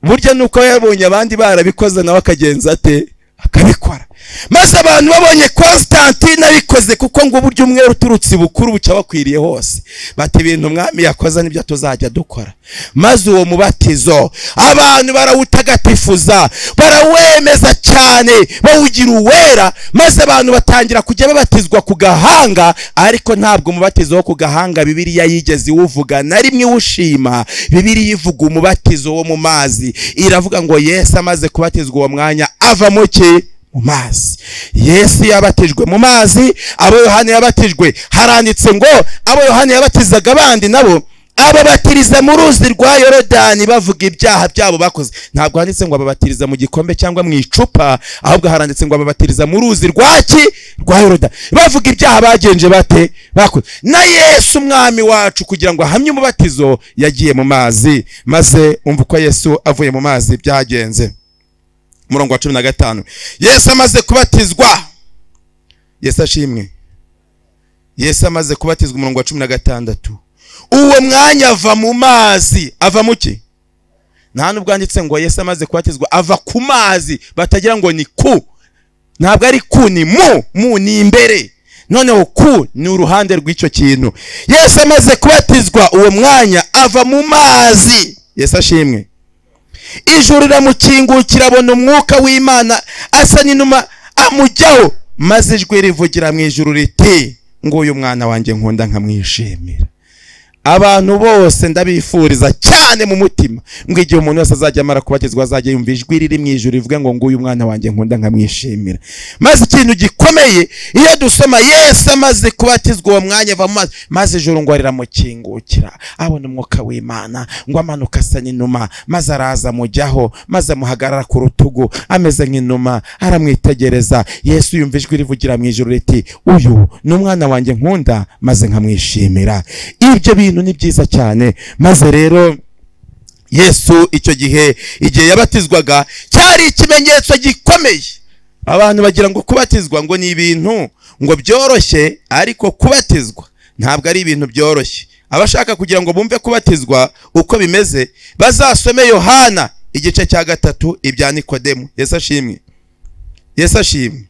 Speaker 1: Burya nuko yabonye abandi barabikoze nawe akagenza ate akabikora. Maze abantu babonye Constantine abikoze, kuko ngo uburyo umwe uturutse bukuru bucya bakwiriye hose, bati ibintu umwami yakoze nibyo tuzajya dukora. Maze uwo mubatizo abantu barawutagatifuza, barawemeza cyane, bawugira uwera, maze abantu batangira kujya babatizwa ku gahanga. Ariko ntabwo umubatizo wo ku gahanga Bibiliya yigeze uvuga na rimwe ushima. Bibiliya ivuga umubatizo wo mu mazi, iravuga ngo Yesu amaze kubatizwa uwo mwanya ava mu ki? Mu mazi. Yesu yabatijwe mu mazi, abo Yohana yabatijwe haranditse ngo abo Yohana yabatizaga abandi nabo ababatiriza mu ruzi rwa Yorodani bavuga ibyaha byabo bakoze. Ntabwo handitse ngo ababatiriza mu gikombe cyangwa mu icupa, ahubwo haranditse ngo ababatiriza mu ruzi rwa Yorodani bavuga ibyaha bagenje bate bakoze. Na Yesu umwami wacu kugira ngo ahamye umubatizo yagiye mu mazi. Maze umva uko Yesu avuye mu mazi byagenze. Murongo wa 15. Yesu amaze kubatizwa, Yesu ashimwe, Yesu amaze kubatizwa umurongo wa 16, uwo mwanya ava mu mazi. Ava mu ki? Nta nubwo anditse ngo Yesu amaze kubatizwa ava ku mazi, batagira ngo ni ku. Ntabwo ari ku, ni mu ni imbere, noneho ku ni uruhande rw'icyo kintu. Yesu amaze kubatizwa uwo mwanya ava mu mazi. Yesu ashimwe. Ijuru riramukingukira, abona umwuka w'Imana asa n'inuma amujyaho, maze ijwi rivugira mu ijuru riti ngo uyu mwana wanjye nkunda nkamwishimira. Abantu bose ndabifuriza cyane mu mutima ngo igihe umuntu wese azajya amara kubatizwa azajya yumva ijwi riri mu ijuru rivuga ngo uyu mwana wanjye nkunda nkamwishimira. Maze ikintu gikomeye iyo dusoma Yesu amaze kubatizwa uwo mwanya ava mu mazi, maze ijuru ngo riramukingukira, abona umwuka w'Imana ngo amanuka asa n'inuma, maze araza amujyaho, maze amuhagarara ku rutugu ameze nk'inuma, aramwitegereza. Yesu yumva ijwi rivugira mu ijuru riti uyu ni umwana wanjye nkunda maze nkamwishimira. Ibyo bintu ni byiza cyane. Maze rero Yesu icyo gihe igihe yabatizwaga cyari ikimenyetso gikomeye. Abantu bagira ngo kubatizwa ngo ni ibintu ngo byoroshye, ariko kubatizwa ntabwo ari ibintu byoroshye. Abashaka kugira ngo bumve kubatizwa uko bimeze bazasome Yohana igice cya 3 ibya Nikodemu. Yesu ashimwe, Yesu ashimwe.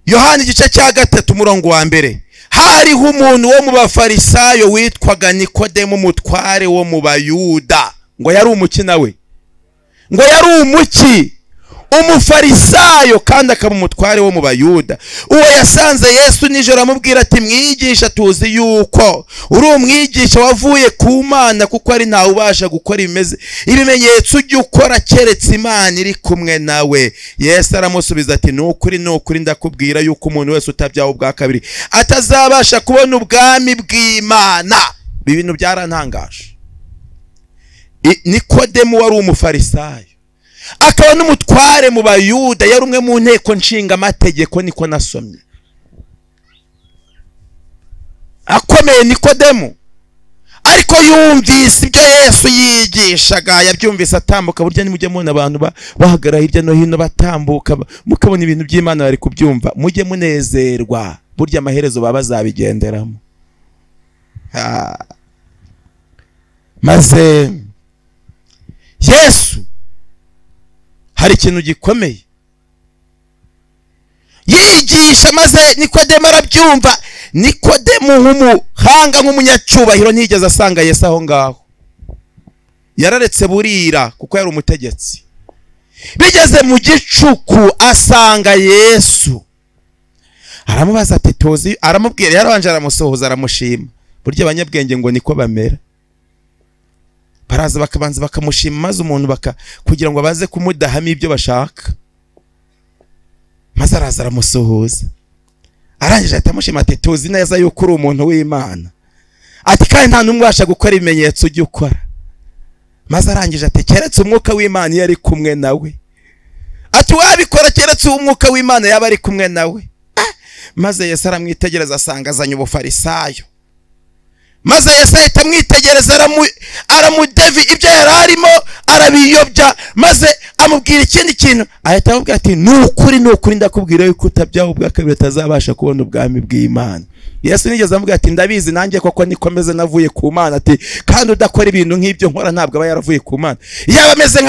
Speaker 1: Yohana igice cya 3 umurongo wa 1. Hariho umuntu wo mu bafarisayo witwaga Nikodemu, umutware wo mu Bayuda. Ngo yari umuki nawe? Ngo yari umuki? Umufarisayo, kandi akaba umutware wo mu Bayuda. Uwo yasanze Yesu nijoro amubwira ati mwigisha, tuzi yuko uri umwigisha wavuye ku Mana, kuko ari ntawe ubasha gukora ibimenyetso ujya ukora keretse Imana iri kumwe nawe. Yesu aramusubiza ati nukuri ndakubwira yuko umuntu wese utabyawe ubwa kabiri atazabasha kubona ubwami bw'Imana. Ibi bintu byarantangaje. Nikodemu wari umufarisayo, akaba n'umutware mu Bayuda, yari umwe mu nteko nshinga amategeko, niko nasomye. Akomeye Nikodemu, ariko yumvise ibyo Yesu yigishaga, yabyumvise atambuka. Burya nimujye mubona abantu bahagara hirya no hino batambuka mukabona ibintu by'Imana bari kubyumva, mujye munezerwa, burya amaherezo baba bazabigenderamo. Maze Yesu hari ikintu gikomeye yigisha, maze Nikodemu arabyumva. Nikodemu nk'umuhanga, nk'umunyacyubahiro, ntiyigeze asanga Yesu aho ngaho. Yararetse burira kuko yari umutegetsi. Bigeze mu gicuku asanga Yesu, aramubaza ati tuzi, aramubwira, yarabanje aramusohoza aramushima. Burya abanyabwenge ngo niko bamera, baraza bakabanza bakamushima, maze umuntu kugira ngo baze kumudahamo ibyo bashaka. Maze araza aramusohoza, arangije ahita amushima ati tuzi neza yuko uri umuntu w'Imana, ati kandi nta n'umwe ubasha gukora ibimenyetso ujya ukora. maze arangije ati keretse umwuka w'Imana yari kumwe nawe, ati wabikora keretse umwuka w'Imana yaba ari kumwe nawe. Maze Yesu aramwitegereza asanga azanye ubufarisayo, maze Yesu ahita amwitegereza aramudevi ibyo yari arimo arabiyobya, maze amubwira ikindi kintu, ahita amubwira ati nukuri ndakubwira yuko utabyaho ubwa kabiri utazabasha kubona ubwami bw'Imana. Yesu nigeze amubwira ati ndabizi nanjye koko nikomeze navuye ku Mana, ati kandi udakora ibintu nk'ibyo nkora ntabwo aba yaravuye ku Mana. Yaba ameze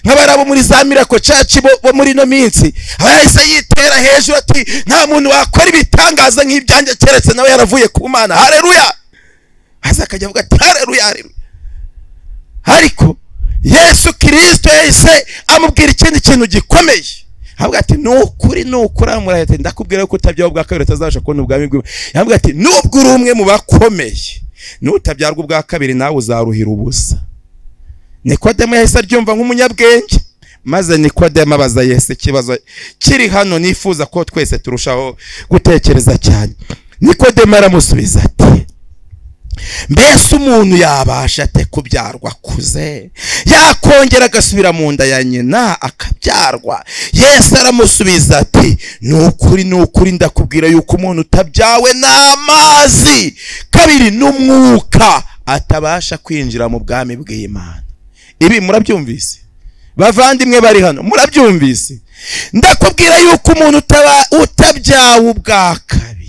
Speaker 1: nk'abarabo muri za Miracle Church bo muri no minsi, yahise yitera hejuru ati nta muntu wakora ibitangaza nk'ibyanjye keretse nawe yaravuye ku Mana. Haleluya. Hasa akajya avuga ati haleluya haleluya. Ariko Yesu Kristo yahise amubwira ikindi kintu gikomeye, avuga ati nukuri amuraye ati ndakubwira ko utabyaho ubwa kabiri utazabasha kubona ubwami bw'Imana. Yavuga ati nubwo uri umwe mu bakomeye, nutabyarwa ubwa kabiri nawe uzaruhira ubusa. Nikodemo yahise aryumva nk'umunyabwenge, maze Nikodemo abaza Yesu ikibazo kiri hano nifuza ko twese turushaho gutekereza cyane. Nikodemo aramusubiza ati mbese umuntu yabasha ate kubyarwa akuze, yakongera agasubira mu nda ya nyina akabyarwa? Yesu aramusubiza ati nukuri ndakubwira yuko umuntu utabyawe n'amazi kabiri n'umwuka atabasha kwinjira mu bwami bw'Imana. Ibi murabyumvise bavandimwe bari hano, murabyumvise? Ndakubwira yuko umuntu utabyawe ubwa kabiri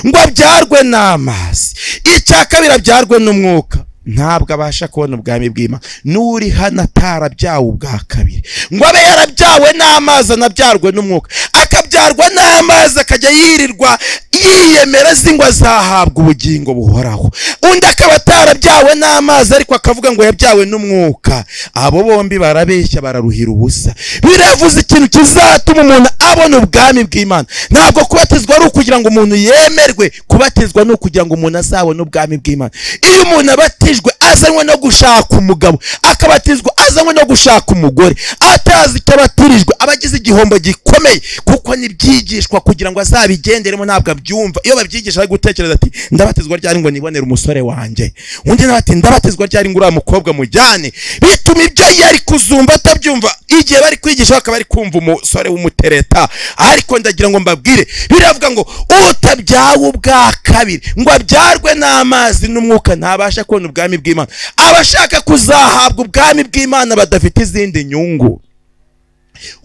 Speaker 1: ngo abyarwe n'amazi, icya kabiri abyarwe n'umwuka, ntabwo abasha kubona ubwami bw'Imana. Nuri hano atarabyawe ubwa kabiri ngo abe yarabyawe n'amazi anabyarwe n'umwuka, akabyarwa n'amazi akajya yirirwa yiyemera ngo azahabwa ubugingo buhoraho, undi akaba atarabyawe n'amazi ariko akavuga ngo yabyawe n'umwuka, abo bombi barabeshya bararuhira ubusa. Biravuze ikintu kizatuma umuntu abona ubwami bw'Imana. Ntabwo kubatizwa ari ukugira ngo umuntu yemerwe, kubatizwa ni ukugira ngo umuntu azabone ubwami bw'Imana. Iyo umuntu abatijwe azanywe no gushaka umugabo, akabatizwa azanywe no gushaka umugore, atazi icyo abatirijwe abagize igihombo gikomeye, kuko nibyigishwa kugira ngo azabigenderemo ntabwo abyumva. Iyo babyigisha bari gutekereza ati ndabatizwa ryari ngo nibonere umusore wanjye, undi nawe ati ndabatizwa ryari ngo uriya mukobwa mujyane, bituma ibyo yari kuzumva atabyumva. Igihe bari kwigisha bakaba bari kumva umusore w'umutereta. Ariko ndagira ngo mbabwire, biravuga ngo utabyawe ubwa kabiri ngo abyarwe n'amazi n'umwuka ntabasha kubona ubwami bw'Imana. Abashaka kuzahabwa ubwami bw'Imana badafite izindi nyungu.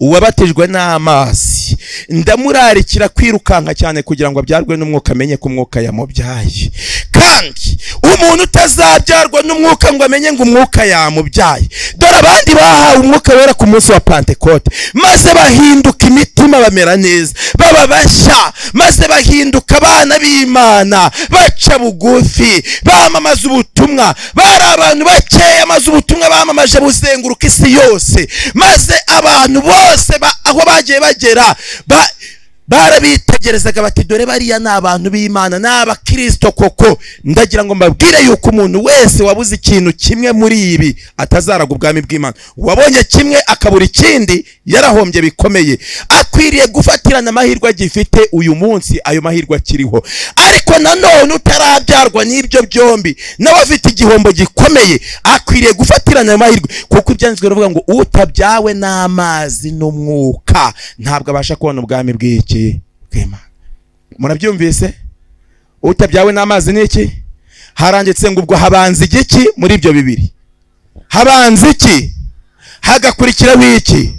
Speaker 1: Uwabatijwe n'amazi ndamurarikira kwirukanka cyane kugira ngo abyarwe n'umwuka, amenye ko umwuka yamubyaye. Kandi umuntu utazabyarwa n'umwuka ngo amenye ngo umwuka yamubyaye. Dore abandi bahawe umwuka wera ku munsi wa Pentekote, maze bahinduka imitima bamera neza, baba bashya, maze bahinduka abana b'Imana, baca bugufi, bamamaza ubutumwa. Bari abantu bakeya, maze ubutumwa bamamaje buzenguruka isi yose, maze abantu bose aho bagiye bagera barabitegerezaga bati dore bariya ni abantu b'Imana, ni abakristo koko. Ndagira ngo mbabwire yuko umuntu wese wabuze ikintu kimwe muri ibi atazaraga ubwami bw'Imana. Wabonye kimwe akabura ikindi yarahombye bikomeye. Akwiriye gufatirana amahirwe agifite uyu munsi, ayo mahirwe akiriho. Ariko nanone utarabyarwa n'ibyo byombi nawe afite igihombo gikomeye, akwiriye gufatirana ayo mahirwe, kuko ibyanditswe bivuga ngo utabyawe n'amazi n'umwuka ntabwo abasha kubona ubwami bw'Imana. Murabyumvise? Utabyawe n'amazi n'iki? Haranditse ngo ubwo habanza igiki muri ibyo bibiri? Habanza iki? Hagakurikiraho iki?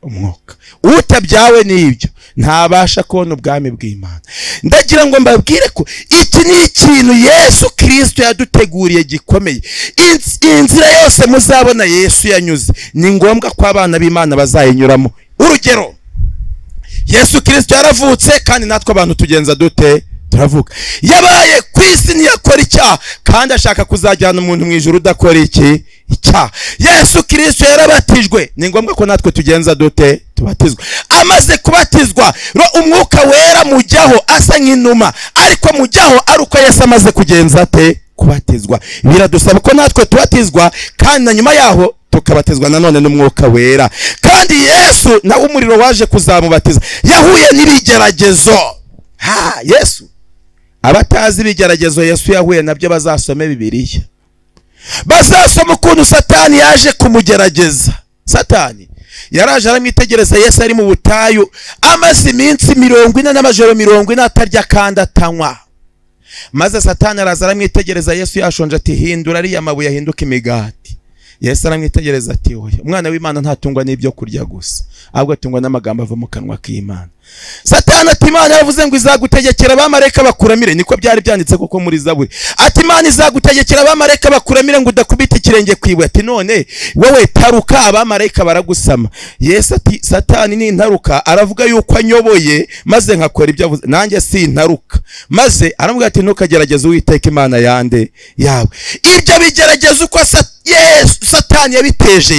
Speaker 1: Umwuka. Utabyawe n'ibyo ntabasha kubona ubwami bw'Imana. Ndagira ngo mbabwire ko iki ni ikintu Yesu Kristo yaduteguriye gikomeye. Inzira yose muzabona Yesu yanyuze ni ngombwa ko abana b'Imana bazayinyuramo. Urugero, Yesu Kristo yaravutse, kandi natwe abantu tugenza dute? Turavuka. Yabaye ku isi ntiyakora icyaha, kandi ashaka kuzajyana umuntu mu ijuru udakora iki? Icyaha. Yesu Kristo yarabatijwe, ni ngombwa ko natwe tugenza dute? Tubatizwa. Amaze kubatizwa, umwuka wera mujyaho asa nk'inuma, ariko mujyaho ari uko Yesu amaze kugenza ate? Kubatizwa. Biradusaba ko natwe tubatizwa, kandi na nyuma yaho tukabatizwa nanone n'umwuka wera. Kandi Yesu na umuriro waje kuzamubatiza yahuye n'ibigeragezo. Yesu, abatazi ibigeragezo Yesu yahuye nabyo bazasome Bibiliya. bazasoma ukuntu Satani yaje kumugerageza. Satani yaraje aramwitegereza Yesu ari mu butayu amaze iminsi 40 n'amajoro 40 atarya kandi atanywa. Maze Satani araza aramwitegereza Yesu yashonje ati hindura ari amabuye ahinduka imigati. Yesu aramwitegereza ati oya, umwana w'Imana ntatungwa n'ibyo kurya gusa, ahubwo atungwa n'amagambo ava mu kanwa k'Imana. Satani ati Imana yavuze ngo izagutegekera abamarayika bakuramire, niko byari byanditse kuko muri Zaburi. Ati Imana izagutegekera abamarayika bakuramire ngo udakubita ikirenge kwiwe. Ati none wowe taruka abamarayika baragusama. Yesu ati Satani ni ntaruka, aravuga yuko anyoboye maze nkakora ibyo avuze, nanjye si ntaruka. Maze aramubwira ati ntukagerageze Uwiteka Imana yande yawe. Ibyo bigerageza uko Satani yabiteje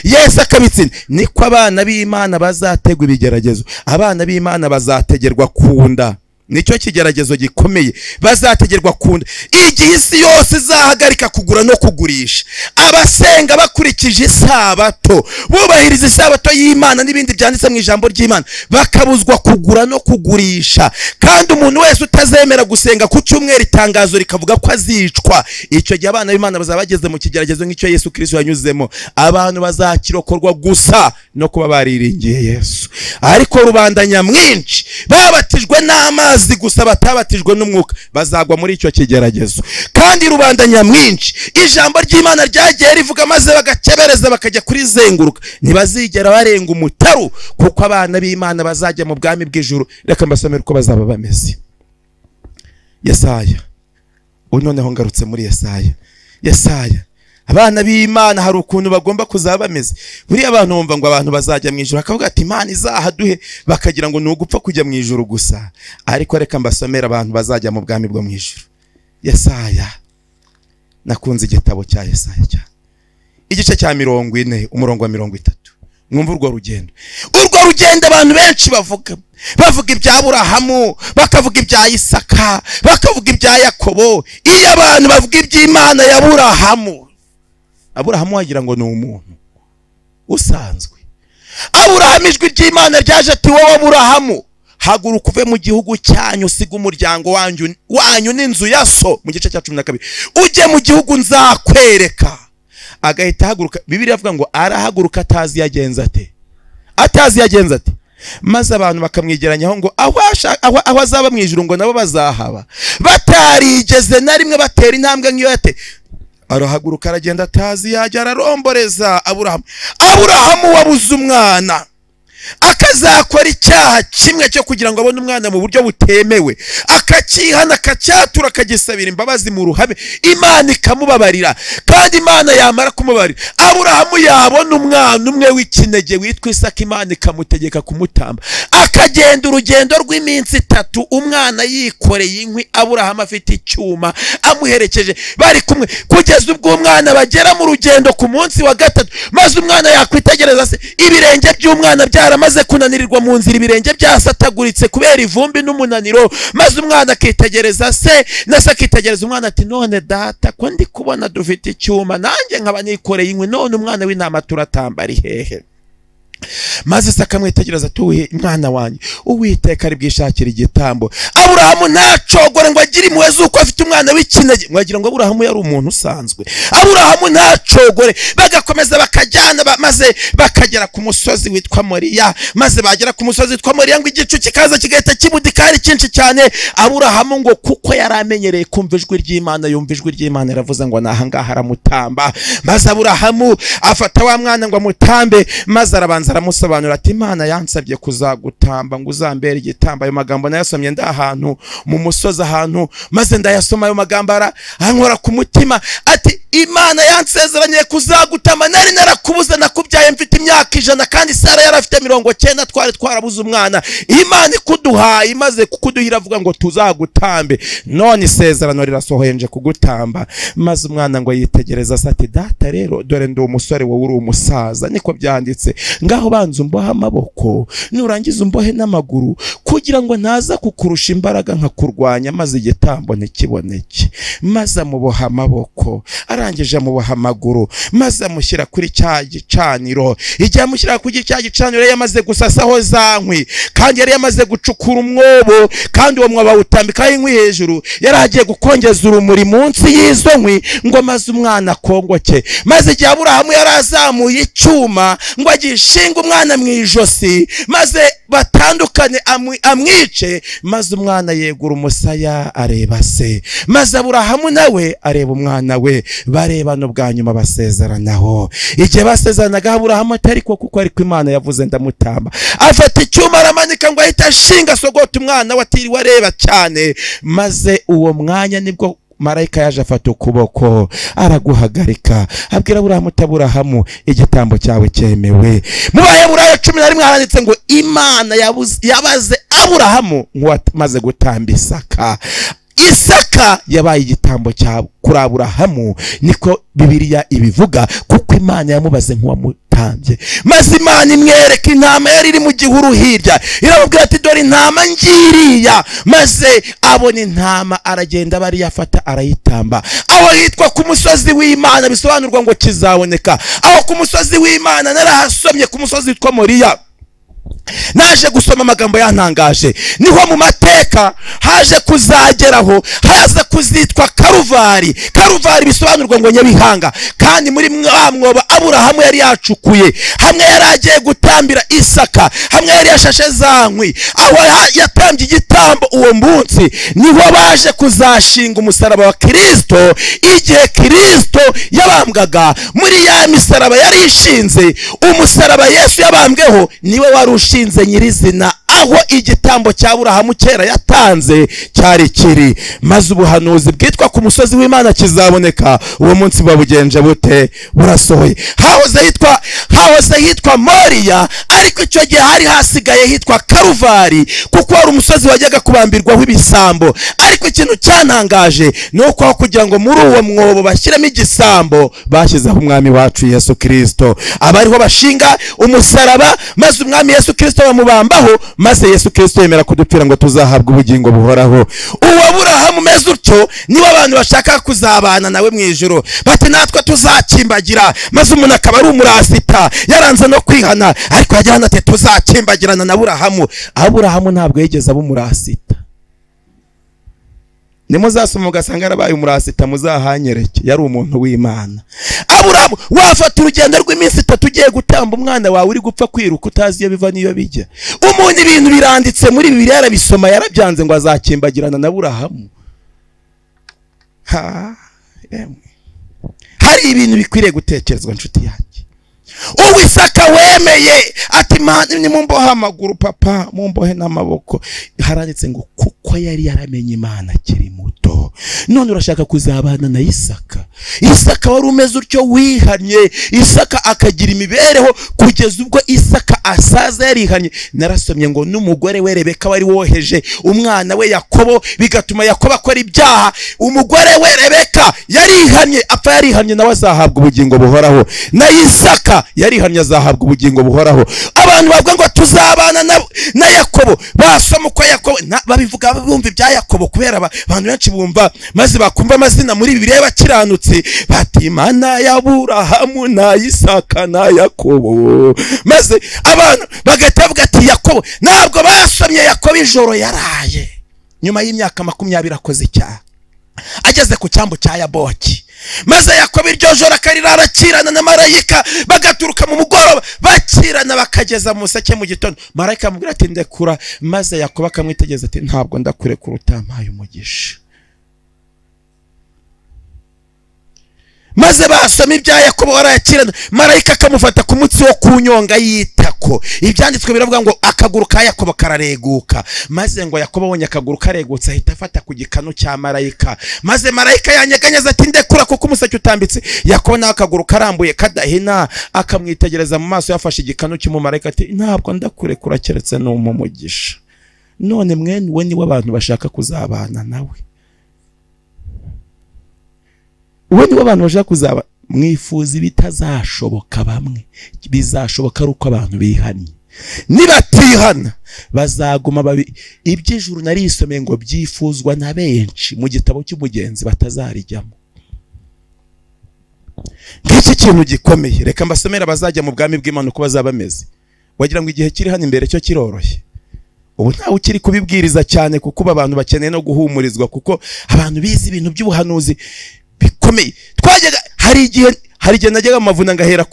Speaker 1: Yesu akabitsinda, niko abana b'Imana bazategwa ibigeragezo. Abana b'Imana bazategerwa kunda, nicyo kigeragezo gikomeye, bazategerwa kunda. Igihe isi yose izahagarika kugura no kugurisha, abasenga bakurikije isabato, bubahiriza isabato y'Imana n'ibindi byanditse mu ijambo ry'Imana, bakabuzwa kugura no kugurisha. Kandi umuntu wese utazemera gusenga ku cyumweru itangazo rikavuga ko azicwa, icyo gihe abana b'Imana bazaba bageze mu kigeragezo nk'icyo Yesu Kristo yanyuzemo. Abantu bazakirokorwa gusa no kuba bariringiye Yesu. Ariko rubanda nyamwinshi babatijwe n'amazi gusa, batabatijwe n'umwuka, bazagwa muri icyo kigeragezo. Kandi rubanda nyamwinshi ijambo ry'Imana ryagiye rivuga maze bagakebereza bakajya kuri zenguruka, ntibazigera barenga umutaru, kuko abana b'Imana bazajya mu bwami bw'ijuru. Reka mbasomere uko bazaba bameze. Yesaya, noneho ngarutse muri Yesaya, abana b'Imana hari ukuntu bagomba kuzaba bameze. Buriya abantu bumva ngo abantu bazajya mu ijuru, akavuga ati Imana izahaduhe, bakagira ngo nugupfa kujya mu ijuru gusa. Ariko reka mbasomera abantu bazajya mu bwami bwo mu ijuru. Yesaya, nakunze igitabo cya Yesaya igice cya 40 umurongo wa 30. Mwumva urwo rugendo abantu benshi bavuga ibya Aburahamu, bakavuga ibya Isaka, bakavuga ibya Yakobo. Iyo abantu bavuga iby'Imana ya Aburahamu wagira ngo ni umuntu usanzwe. Aburahamu ijwi ry'Imana ryaje ati wowe Aburahamu, haguruka uve mu gihugu cyanyu, usiga umuryango wanyu n'inzu ya so, mu gice cya 12, ujye mu gihugu nzakwereka. Agahita haguruka. Bibiliya avuga ngo arahaguruka atazi yagenza ate. Maze abantu bakamwigeranyaho ngo aho azaba mu ijuru ngo nabo bazahaba, batarigeze na rimwe batera intambwe nk'iyo yate. Arahaguruka aragenda atazi yajya, araromboreza Aburahamu wabuze umwana, akazakora icyaha kimwe cyo kugira ngo abone umwana mu buryo butemewe, akakihana, akacyatura, akagisabira imbabazi mu ruhame, Imana ikamubabarira. Kandi Imana yamara kumubarira, Aburahamu yabona umwana umwe w'ikinege witwa Isaka, Imana ikamutegeka kumutamba. Akagenda urugendo rw'iminsi 3, umwana yikoreye inkwi, Aburahamu afite icyuma amuherekeje, bari kumwe kugeza ubwo umwana bagera mu rugendo ku munsi wa 3. Maze umwana yakwitegereza se, ibirenge by'umwana byaramaze kunanirirwa mu nzira, ibirenge byasataguritse kubera ivumbi n'umunaniro. Maze umwana akitegereza se, nase akitegereza umwana ati none data, ko ndi kubona dufite icyuma, nanjye nkaba nikoreye inkwi, none umwana w'intama turatambari hehe? Maze Isaka amwitegereza ati mwana wanjye, Uwiteka ari bwishakira igitambo. Aburahamu ntacogore ngo agire impuhwe z'uko afite umwana w'ikinege. Mwagira ngo Aburahamu yari umuntu usanzwe. Aburahamu ntacogore. Bagakomeza bakajyana, maze bakagera ku musozi witwa Moriya. Maze bagera ku musozi witwa Moriya ngo igicu kikaza kigahita kibudika ari cyinshi cyane. Aburahamu ngo kuko yari amenyereye kumva ijwi ry'Imana, yumva ijwi ry'Imana iravuze ngo nahangaha aramutamba. Maze Aburahamu afata wa mwana ngo amutambe, maze arabanza aramusobanura ati Imana yansabye kuzagutamba ngo uzambere igitambo. Ayo magambo nayasomye ndahantu mu musozi ahantu, maze ndayasoma ayo magambo ankora ku mutima. Ati Imana yansezeranye kuzagutama, nari narakubuze, nakubyaye mfite imyaka 100, kandi Sara yari afite 90, twari twarabuze umwana. Imana ikuduhaye, imaze kukuduhira avuga ngo tuzagutambe, none isezerano rirasohoye kugutamba. Maze umwana ngo yitegereza ati data rero, dore ndi umusore wowe uri umusaza, niko byanditse. ngaho banza umbohe amaboko nurangiza umbohe n'amaguru kugira ngo ntaza kukurusha imbaraga nka kurwanya maze igitambo ntikiboneke. Maze amuboha amaboko, arangije amuboha amaguru, maze amushyira kuri cya gicaniro. Igihe amushyira kuri cya gicaniro yari yamaze gusasaho za nkwi, kandi yari yamaze gucukura umwobo, kandi uwo mwobo awutambikaho inkwi hejuru. Yari agiye gukongeza urumuri munsi y'izo nkwi ngo maze umwana akongoke. Maze igihe Aburahamu yari azamuye icyuma ngo agishinga umwana mu ijosi maze batandukane amwice, maze umwana yegura umusaya areba se, maze Aburahamu nawe areba umwana we, barebana ubwa nyuma basezeranaho. Igihe basezeranaga Aburahamu atari ko kuko ariko Imana yavuze ndamutamba, afata icyuma aramanika ngo ahita ashinga sogota umwana we atiriwe areba cyane. Maze uwo mwanya nibwo marayika yaje afata ukuboko araguhagarika abwira Aburahamu Aburahamu igitambo cyawe cyemewe. Mu Baheburayo 11 haranditse ngo Imana yabaze Aburahamu nk'uwamaze gutamba Isaka. Isaka yabaye igitambo cya kuri Aburahamu, niko Bibiliya ibivuga, kuko Imana yamubaze nk'uwamutambye. Maze Imana imwereka intama yari iri mu gihuru hirya, iramubwira ati dore intama ngiriya. Maze abona intama, aragenda bari yafata arayitamba. Aho hitwa ku musozi w'Imana, bisobanurwa ngo kizaboneka. Aho ku musozi w'Imana narahasomye, ku musozi witwa Moriya. Naje gusoma amagambo yantangaje, niho mu mateka haje kuzageraho haza kuzitwa Karuvari. Karuvari bisobanurwa ngo Nyabihanga, kandi muri mwoba Aburahamu yari yacukuye, hamwe yari agiye gutambira Isaka, hamwe yari yashashe za nkwi, aho yatambye igitambo uwo munsi niho baje kuzashinga umusaraba wa Kristo. Igihe Kristo yabambwaga, muri ya misaraba yari ishinze, umusaraba Yesu yabambweho niwe wari ushinze nyirizina aho igitambo cya Aburahamu kera yatanze cyari kiri. Maze ubuhanuzi bwitwa ku musozi w'Imana kizaboneka, uwo munsi babugenje bute? Burasohoye. Hahoze hitwa Moriya, ariko icyo gihe hari hasigaye hitwa Karuvari, kuko wari umusozi wajyaga kubambirwaho ibisambo. Ariko ikintu cyantangaje nuko aho kugira ngo muri uwo mwobo bashyiremo igisambo, bashyizeho umwami wacu Yesu Kristo, abariho bashinga umusaraba, maze umwami Yesu Kristo bamubambaho, maze Yesu Kristo yemera kudupfira ngo tuzahabwe ubugingo buhoraho. Uwo Aburahamu meze utyo niwe abantu bashaka kuzabana nawe mu ijuru, bati natwe tuzakimbagira. Maze umuntu akaba ari umurasita, yaranze no kwihana, ariko yajyana ati tuzakimbagirana na Aburahamu. Aburahamu ntabwo yigeze aba umurasita. Nimuzasoma ugasanga yarabaye umurasita muzahanyereke, yari umuntu w'Imana. Aburahamu wafata urugendo rw'iminsi 3 ugiye gutamba umwana wawe uri gupfa kwiruka utazi iyo biva niyo bijya. Umuntu ibintu biranditse muri Bibiliya yarabisoma, yarabyanze ngo azakimbagirana na Aburahamu. Hari ibintu bikwiriye gutekerezwa nshuti yanjye. Uwisaka wemeye ati Imana nimumbohe amaguru papa, mumbohe n'amaboko. Haranditse ngo kuko yari yaramenye Imana akiri muto. None urashaka kuzabana na Isaka. Isaka wari umeze utyo wihanye, Isaka akagira imibereho kugeza ubwo Isaka asaza yarihanye. Narasomye ngo n'umugore we Rebeka wari woheje umwana we Yakobo, bigatuma Yakobo akora ibyaha. Umugore we Rebeka yarihanye, apfa yarihanye, nawe azahabwa ubugingo buhoraho. Na Isaka yarihanye, azahabwa ubugingo buhoraho. Abantu bavuga ngo tuzabana na Yakobo, basoma uko Yakobo babivuga, bumva ibya Yakobo kubera abantu benshi bumva, maze bakumva amazina muri Bibiliya bakiranutse, bati Imana ya Aburahamu na Isaka na Yakobo. Maze abantu bagatavuga ati Yakobo, ntabwo basomye Yakobo ijoro yaraye nyuma y'imyaka 20 akoze icyaha, ageze ku cyambu cya Yaboki. Maze Yakobo iryo joro akarira arakirana na marayika, bagaturuka mu mugoroba bakirana bakageza mu museke mu gitondo. Marayika amubwira ati ndekura. Maze Yakobo akamwitegeza ati ntabwo ndakurekura utampaye umugisha. Maze basoma ibya Yakobo warayakirana, marayika akamufata ku mutsi wo kunyonga yitako. Ibyanditswe biravuga ngo akaguru ka Yakobo karareguka. Maze ngo Yakobo abonye akaguru karegutse ahita afata ku gikanu cya marayika. Maze marayika yanyeganyeza ati ndekura kuko umuseke utambitse. Yakobo nawe akaguru karambuye kadahina, akamwitegereza mu maso, yafashe igikanu cy'umumarayika ati ntabwo ndakurekura keretse n'umugisha. None mwene we ni w'abantu bashaka kuzabana nawe. Uwo ni w'abantu bashaka kuzaba mwifuza ibitazashoboka, bamwe bizashoboka ari uko abantu bihannye. Nibatihana bazaguma iby'ijuru narisomeye ngo byifuzwa na benshi mu gitabo cy'umugenzi batazarijyamo. Ngiki kintu gikomeye. Reka mbasomera bazajya mu bwami bw'Imana uko bazaba bameze. Wagira ngo igihe kiri hano imbere cyo kiroroshye. Ubu ntawe ukiri kubibwiriza cyane kuko abantu bakeneye no guhumurizwa, kuko abantu bizi ibintu by'ubuhanuzi bikomeye. Twajyaga hari igihe najyaga mu mavuna ngahera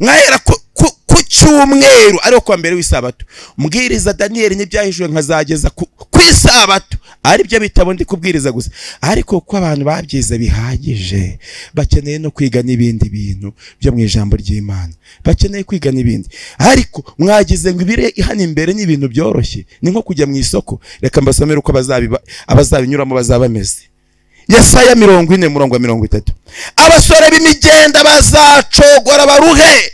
Speaker 1: nkahera ku cyumweru ariko kwa mbere w'isabato. Mbwiriza Daniel n'ibyahishwe nkazageza ku isabato, ari byo bitabo ndi kubwiriza gusa. Ariko ko abantu babyize bihagije, bakeneye no kwiga n'ibindi bintu byo mu ijambo ry'Imana, bakeneye kwiga n'ibindi. Ariko mwagize ngo ibire hano imbere n'ibintu byoroshye, ni nko kujya mu isoko. Reka mbasomere uko abazabinyuramo bazaba bameze. Yesaya 40:30. Abasore b'imigenda bazacogora baruhe.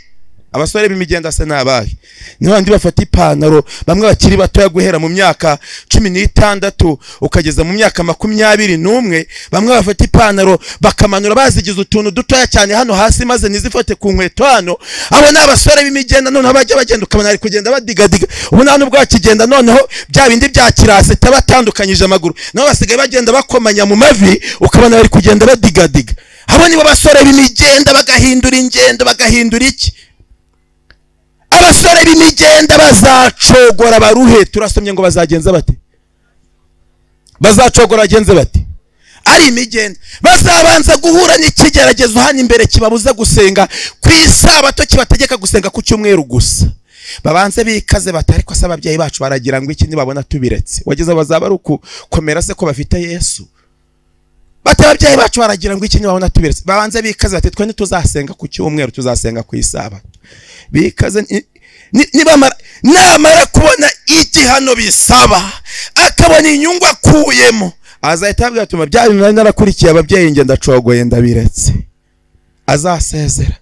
Speaker 1: Abasore b'imigenda asa nabahe? N'abandi bafata ipantaro, bamwe bakiri batoya guhera mu myaka 16 ukageza mu myaka 21, bamwe bafata ipantaro bakamanura bazigize utuntu dutoya cyane hano hasi maze nizifate ku nkweto hano. Abo n'abasore b'imigenda none bajya bagenda ukabona ari kugenda badigadiga. Ubu nta nubwo bakigenda, noneho bya bindi bya kirase tabatandukanyije amaguru, nabo basigaye bagenda bakomanya mu mavi ukabona bari kugenda badigadiga. Abo nibo basore b'imigenda bagahindura ingendo, bagahindura iki? Abasore b'imigenda bazacogora baruhe. Turasomye ngo bazagenza bati? Bazacogora bagenze bati? Ari imigenda bazabanza guhura n'ikigeragezo hano imbere kibabuza gusenga ku isabato, kibategeka gusenga ku cyumweru gusa. Babanze bikaze bati ariko se ababyeyi bacu baragira ngo iki nibabona tubiretse? Wageze bazaba ari ukomera se ko bafite Yesu? Bati ababyeyi bacu baragira ngo iki nibabona tubiretse? Babanze bikaze bati twe ntituzasenga ku cyumweru, tuzasenga ku isabato. Bikaze namara kubona igihano bisaba, akabona inyungu akuyemo, azahita abwira ati bya bintu nari narakurikiye ababyeyi nge ndacogoye ndabiretse. Azasezera,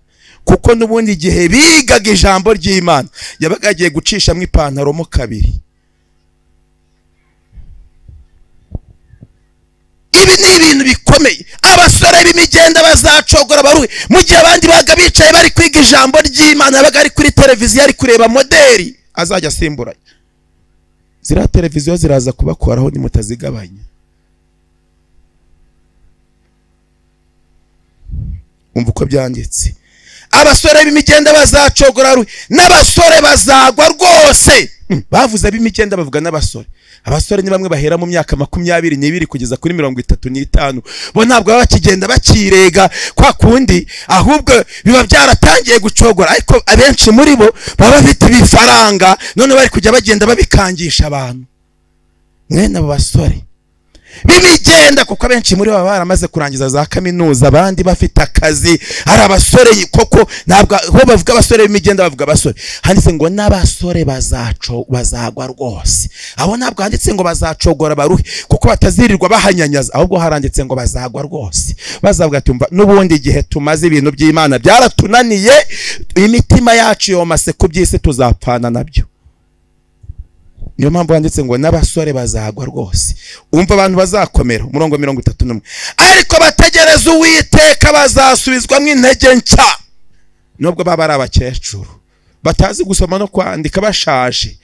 Speaker 1: kuko n'ubundi igihe bigaga ijambo ry'Imana yabaga agiye gucishamo ipantaro mo kabiri. Ibi ni ibintu bikomeye. Abasore b'imigenda bazacogora baruhe, mu gihe abandi baga bicaye bari kwiga ijambo ry'Imana, baga ari kuri televiziyo ari kureba modeli azajya asimbura. Zira televiziyo ziraza kubakoraho nimutazigabanya. Umva uko byanditse. Abasore b'imigenda bazacogora baruhe, n'abasore bazagwa rwose. Bavuze b'imigenda bavuga n'abasore. Abasore ni bamwe bahera mu myaka 22 kugeza kuri 35. Bo ntabwo baba bakigenda bakirega kwa kundi, ahubwo biba byaratangiye gucogora. Ariko abenshi muri bo baba bafite ibifaranga, none bari kujya bagenda babikangisha abantu. Mwene abo basore b'imigenda, kuko abenshi muri baba baramaze kurangiza za kaminuza, abandi bafite akazi. Hari abasore koko ntabwo ho bavuga abasore b'imigenda, bavuga abasore. Handitse ngo n'abasore bazagwa rwose. Abo ntabwo handitse ngo bazacogora baruhe kuko batazirirwa bahanyanyaza, ahubwo haranditse ngo bazagwa rwose. Bazavuga tumva n'ubundi igihe tumaze ibintu by'Imana byaratunaniye, imitima yacu yomase ku by'isi tuzapfana nabyo. Niyo mpamvu handitse ngo n'abasore bazagwa rwose. Umva abantu bazakomera. Umurongo 31. Ariko bategereza Uwiteka bazasubizwamo intege nshya. Nubwo baba ari abakecuru batazi gusoma no kwandika, bashaje,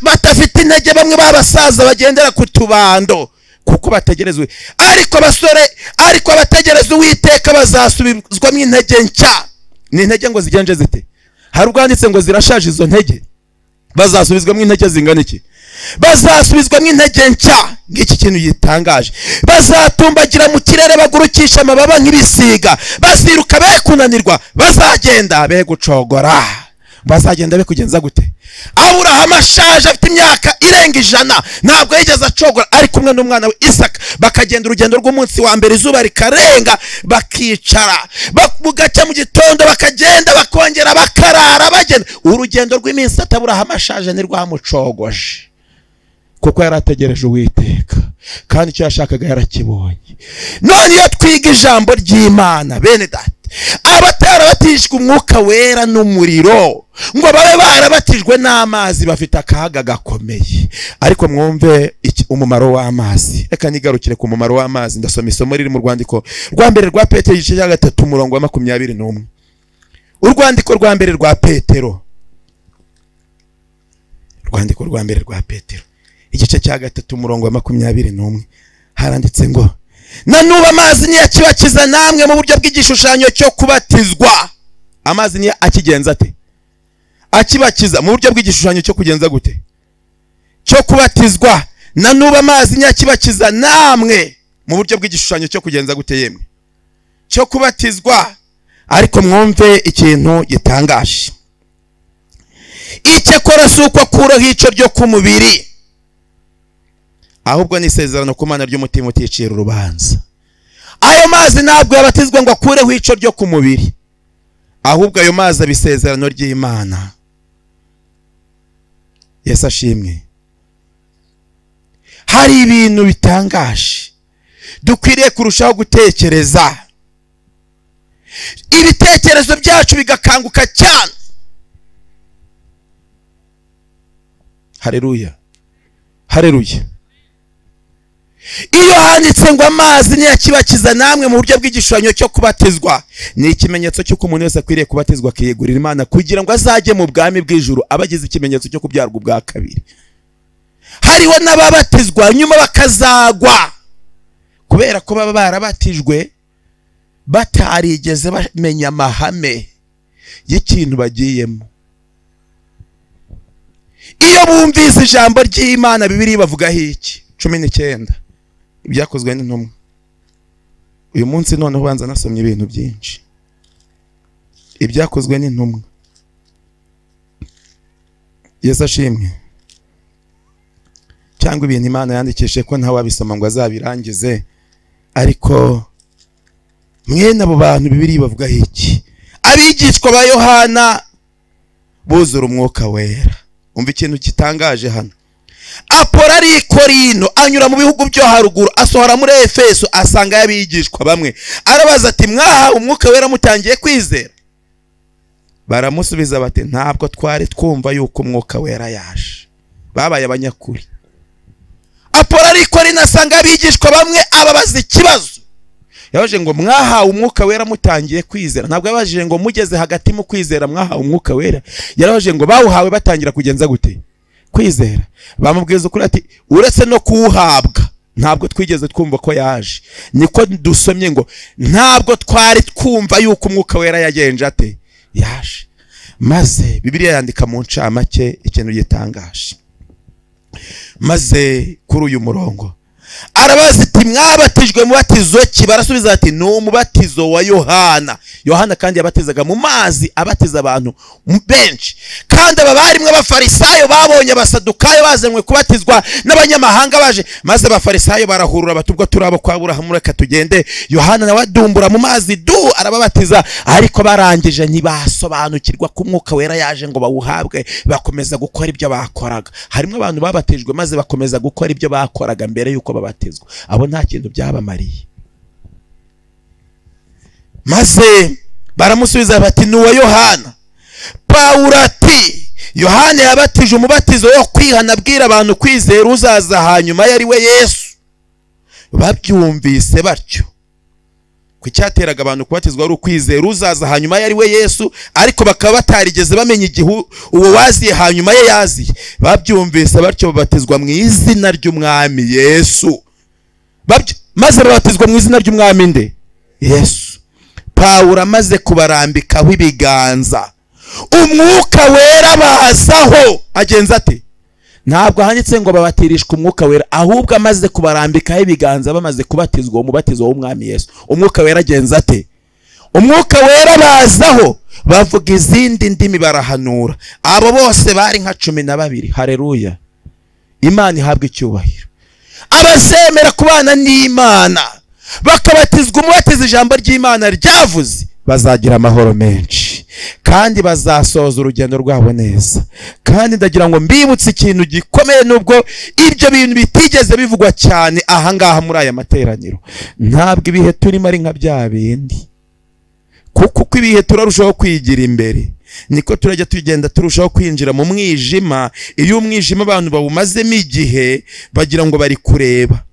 Speaker 1: batafite intege, bamwe babasaza bagendera ku tubando, kuko bategerezwe. Ariko abategereza Uwiteka bazasubizwamo intege nshya. Ni intege ngo zigenje zite? Hari ubwanditse ngo zirashaje izo ntege. Bazasubizwamo intege zingana iki? Bazasubizwamo intege nshya. Ngiki kintu yitangaje. Bazatumbagira mu kirere bagurukisha amababa nk'ibisiga, baziruka be kunanirwa, bazagenda be gucogora. Bazagenda be kugenza gute? Aburahamu ashaje afite imyaka irenga 100, ntabwo yigeze acogora, ari kumwe n'umwana we Isaka. Bakagenda urugendo rw'umunsi wa mbere, izuba rikarenga, bakicara, bugacya mu gitondo, bakagenda bakongera bakarara bagenda. Urugendo rw'iminsi 3 Aburahamu ashaje ni rwamucogoje, kuko yarategereje Uwiteka kandi icyo yashakaga yarakibonye. None iyo twiga ijambo ry'Imana, bene data, abatarabatijwe umwuka wera n'umuriro ngo babe barabatijwe n'amazi, bafite akaga gakomeye. Ariko mwumve iki, umumaro w'amazi. Reka nigarukire ku mumaro w'amazi. Ndasoma isomo riri mu rwandiko rwa mbere rwa Petero igice cya 3 umurongo wa 21. Urwandiko rwa mbere rwa Petero, urwandiko rwa mbere rwa Petero igice cya 3 umurongo wa 21 haranditse ngo nanuba amazi niyo akibakiza namwe mu buryo bw'igishushanyo cyo kubatizwa. Amazi niyo akigenza ate? Akibakiza mu buryo bw'igishushanyo cyo kugenza gute? Cyo kubatizwa. Nanuba amazi niyo akibakiza namwe mu buryo bw'igishushanyo cyo kugenza gute yemwe? Cyo kubatizwa. Ariko mwumve ikintu gitangaje. Icyakora si uko akuraho icyo ryo ku mubiri, ahubwo ni isezerano ku Mana ry'umutima uticira urubanza. Ayo mazi ntabwo yabatizwa ngo akureho icyo ryo ku mubiri, ahubwo ayo mazi abisezerano ry'Imana. Yesu ashimwe. Hari ibintu bitangaje dukwiriye kurushaho gutekereza, ibitekerezo byacu bigakanguka cyane. Haleluya, haleluya. Iyo handitse ngo amazi niyo akibakiza namwe mu buryo bw'igishushanyo cyo kubatizwa, ni ikimenyetso cy'uko umuntu wese akwiriye kubatizwa akiyegurira Imana kugira ngo azajye mu bwami bw'ijuru abagize ikimenyetso cyo kubyarwa ubwa kabiri. Hariho n'ababatizwa nyuma bakazagwa kubera ko baba barabatijwe batarigeze bamenya amahame y'ikintu bagiyemo. Iyo bumvise ijambo ry'Imana, Bibiliya bavugaho iki? 19 ibyakozwe n'intumwa. Uyu munsi noneho banza nasomye ibintu byinshi. Ibyakozwe n'intumwa. Yesu ashimwe. Cyangwa ibintu Imana yandikishe ko ntawe abisoma ngo azabirangize, ariko mwene abo bantu Bibiliya bavugaho iki? Abigishwa ba Yohana buzura umwuka wera. Umva ikintu gitangaje hano. Apolo ari i Korinto, anyura mu bihugu byo haruguru, asohora muri Efeso, asanga y'abigishwa bamwe. Arabaza ati mwaha umwuka wera mutangiye kwizera? Baramusubiza bati ntabwo twari twumva yuko umwuka wera yaje. Babaye abanyakuri. Apolo ari i Korinto, asanga y'abigishwa bamwe, ababaza ikibazo. Yabaje ngo mwaha umwuka wera mutangiye kwizera. Ntabwo yabajije ngo mugeze hagati mu kwizera mwaha umwuka wera. Yarabaje ngo bawuhawe batangira kugenza gute? Kwizera. Bamubwiza ukuri ati uretse no kuwuhabwa ntabwo twigeze twumva ko yaje. Niko dusomye ngo ntabwo twari twumva yuko umwuka wera yagenje ate? Yaje. Maze Bibiliya yandika mu ncamake ikintu gitangaje. Maze kuri uyu murongo arabaza ati mwabatijwe mubatizo ki? Barasubiza ati ni umubatizo wa Yohana. Yohana kandi yabatizaga mu mazi, abatiza abantu benshi. Kandi aba barimwe abafarisayo babonye abasadukayo bazanywe kubatizwa n'abanyamahanga baje, maze abafarisayo barahurura batubwo turabo kwa Aburahamu, reka tugende. Yohana nawe adumbura mu mazi arababatiza, ariko barangije ntibasobanukirwa ko umwuka wera yaje ngo bawuhabwe, bakomeza gukora ibyo bakoraga. Harimo abantu babatijwe maze bakomeza gukora ibyo bakoraga mbere yuko babatizwa. Abo nta kintu byabamariye. Maze baramusubiza bati nuwa Yohana. Pawulo ati Yohana yabatije umubatizo wo kwihana, abwira abantu kwizera uzaza hanyuma yari we Yesu. Babyumvise batyo ko cyateraga abantu kubatizwa ari ukwizera uzaza hanyuma yari we Yesu, ariko bakaba batarigeze bamenya igihe uwo waziye hanyuma ye yaziye. Babyumvise batyo babatizwa mu izina ry'umwami Yesu. Maze babatizwa mu izina ry'umwami nde? Yesu. Pawulo amaze kubarambikaho ibiganza, umwuka wera bazaho. Agenza ate? Ntabwo handitse ngo babatirishwe umwuka wera, ahubwo amaze kubarambikaho ibiganza bamaze kubatizwa umubatizo w'umwami Yesu. Umwuka wera agenza ate? Umwuka wera bazaho, bavuga izindi ndimi, barahanura. Abo bose bari nka 12. Haleluya. Imana ihabwa icyubahiro. Abazemera kubana n'Imana bakabatizwa umubatizo ijambo ry'Imana ryavuze, bazagira amahoro menshi kandi bazasoza urugendo rwabo neza. Kandi ndagira ngo mbibutse ikintu gikomeye, nubwo ibyo bintu bitigeze bivugwa cyane aha ngaha muri aya materaniro. Ntabwo ibihe turimo ari nka bya bindi kuko uko ibihe turarushaho kwigira imbere niko turajya tugenda turushaho kwinjira mu mwijima. Iyo umwijima abantu bawumazemo igihe bagira ngo bari kureba.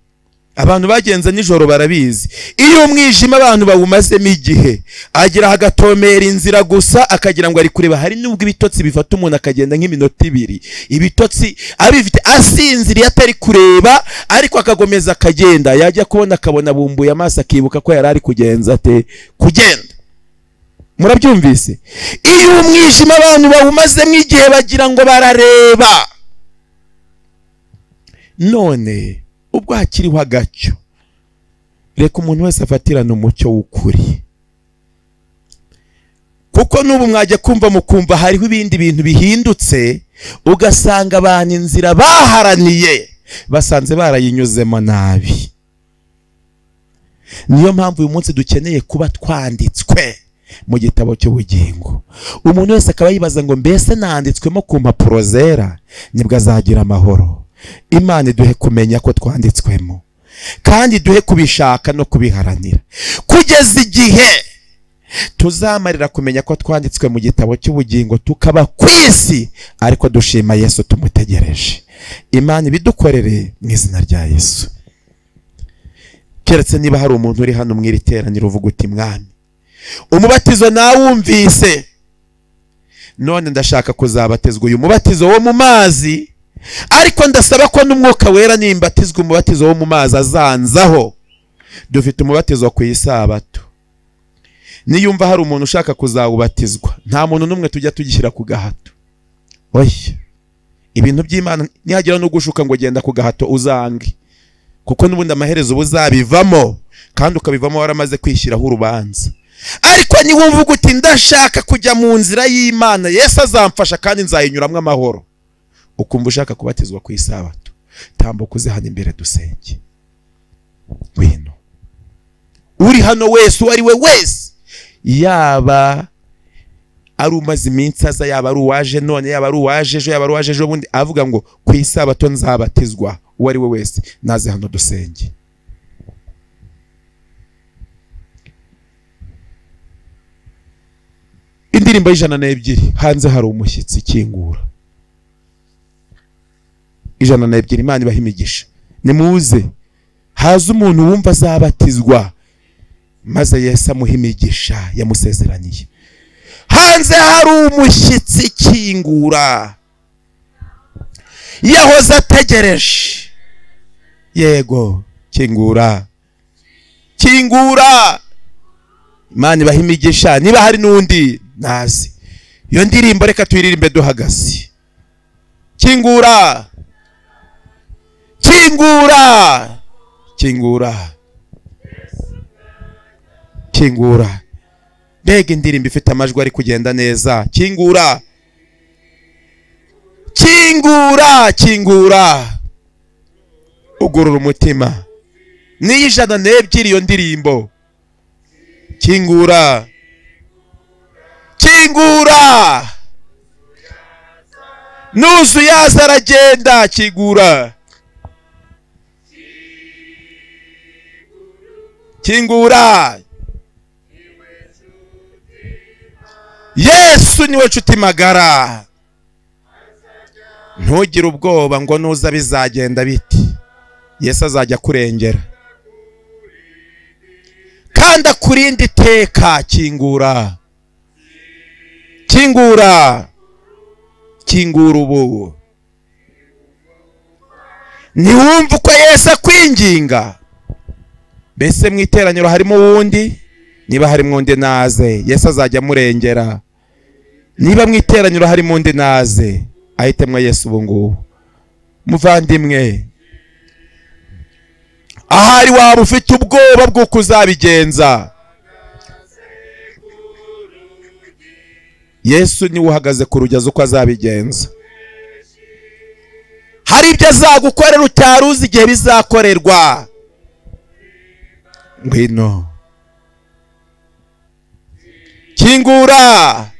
Speaker 1: Abantu bagenza nijoro barabizi, iyo umwijima abantu bawumazemo igihe agira hagatomera inzira gusa akagira ngo ari kureba. Hari nubwo ibitotsi bifata umuntu akagenda nk'iminota 2, ibitotsi abifite asinziriye atari kureba, ariko akagomeza akagenda, yajya kubona akabona bumbuye amaso akibuka ko yari ari kugenza ate kugenda. Murabyumvise? Iyo umwijima abantu bawumazemo igihe bagira ngo barareba. None ubwo hakiriho agacyo, reka umuntu wese afatirana umucyo w'ukuri, kuko n'ubu mwajya kumva mukumva hariho ibindi bintu bihindutse, ugasanga abantu inzira baharaniye basanze barayinyuzemo nabi. Niyo mpamvu uyu munsi dukeneye kuba twanditswe mu gitabo cy'ubugingo. Umuntu wese akaba yibaza ngo mbese nanditswemo ku mpapuro zera, nibwo azagira amahoro. Imana iduhe kumenya ko twanditswemo, kandi duhe kubishaka no kubiharanira kugeza igihe tuzamarira kumenya ko twanditswe mu gitabo cy'ubugingo, tukaba ku isi ariko dushima Yesu tumutegereje. Imana ibidukorere mu izina rya Yesu. Keretse niba hari umuntu uri hano mw'iri teraniro uvuga uti mwami, umubatizo nawumvise, none ndashaka kuzabatizwa uyu mubatizo wo mu mazi, ariko ndasaba ko n'umwuka wera nimbatizwa umubatizo wo mu mazi azanzaho. Dufite umubatizo ku isabato. Niyumva hari umuntu ushaka kuzawubatizwa, nta muntu n'umwe tujya tugishyira ku gahato. Oya, ibintu by'Imana nihagira no gushuka ngo genda ku gahato uzange, kuko n'ubundi amaherezo ubuzabivamo, kandi ukabivamo waramaze kwishyiraho urubanza. Ariko niwumva uti ndashaka kujya mu nzira y'Imana, Yesu azamfasha kandi nzayinyuramwe amahoro, ukumva ushaka kubatizwa ku isabato, tambuka uze hano imbere dusenge. Ngwino uri hano wese, uwo ari we wese, yaba ari umaze iminsi aza, yaba ari uwaje none, yaba ari uwaje ejo, yaba ari uwaje ejo bundi, avuga ngo ku isabato nzabatizwa, uwo ari we wese naze hano dusenge. Indirimbo y'102, hanze hari umushyitsi, kingura. 102, Imana ibaha imigisha. Nimuze haza umuntu wumva azabatizwa, maze Yesu amuha imigisha yamusezeraniye. Hanze hari umushyitsi, kingura. Yahoze ategereje. Yego, kingura, kingura. Imana ibaha imigisha. Niba hari n'undi nazi, iyo ndirimbo reka tuyiririmbe duhagaze. Kingura, kingura, kingura, kingura. Mbega indirimbo ifite amajwi ari kugenda neza. Kingura, kingura, kingura. Ugurura umutima. Ni 102 iyo ndirimbo. Kingura, kingura. Nuzu yaza aragenda. Kingura, kingura. Yesu niwe nshuti magara. Ntugire ubwoba ngo nuza bizagenda biti. Yesu azajya kurengera kandi akurinde iteka. Kingura, kingura, kingura ubu. Niwumva uko Yesu akwinginga. Mbese mu iteraniro harimo wundi? Niba harimo undi naze, Yesu azajya murengera. Niba mu iteraniro harimo undi naze, ahitemwe Yesu ubu ngubu. Muvandimwe, ahari waba ufite ubwoba bwo kuzabigenza, Yesu niwe uhagaze ku rugezi uko azabigenza. Hari ibyo azagukorera utaruzi igihe bizakorerwa. Ngwino, kingura,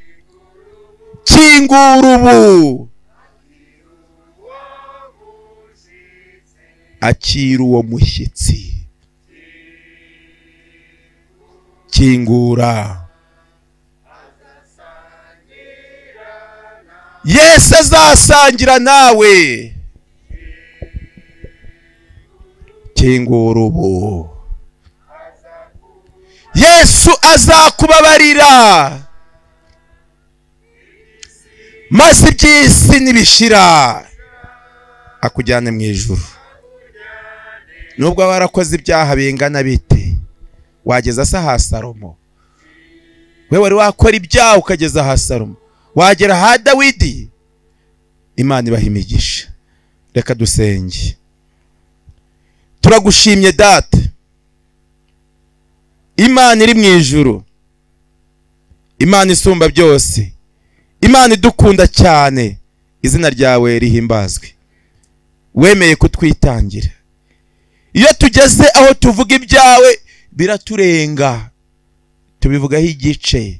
Speaker 1: kingura ubu. Akira uwo mushyitsi. Kingura, Yesu azasangira nawe. Kingura ubu. Yesu azakubabarira maze iby'isi nibishira akujyane mu ijuru. Nubwo warakoze ibyaha bingana bite, wageza se ha Salomo? We wari wakora ibyaha ukageza ha Salomo? Wagera ha Dawidi? Imana ibaha imigisha. Reka dusenge. Turagushimye Data, Imana iri mu ijuru, Imana isumba byose, Imana idukunda cyane. Izina ryawe rihimbazwe. Wemeye kutwitangira. Iyo tugeze aho tuvuga ibyawe biraturenga, tubivugaho igice,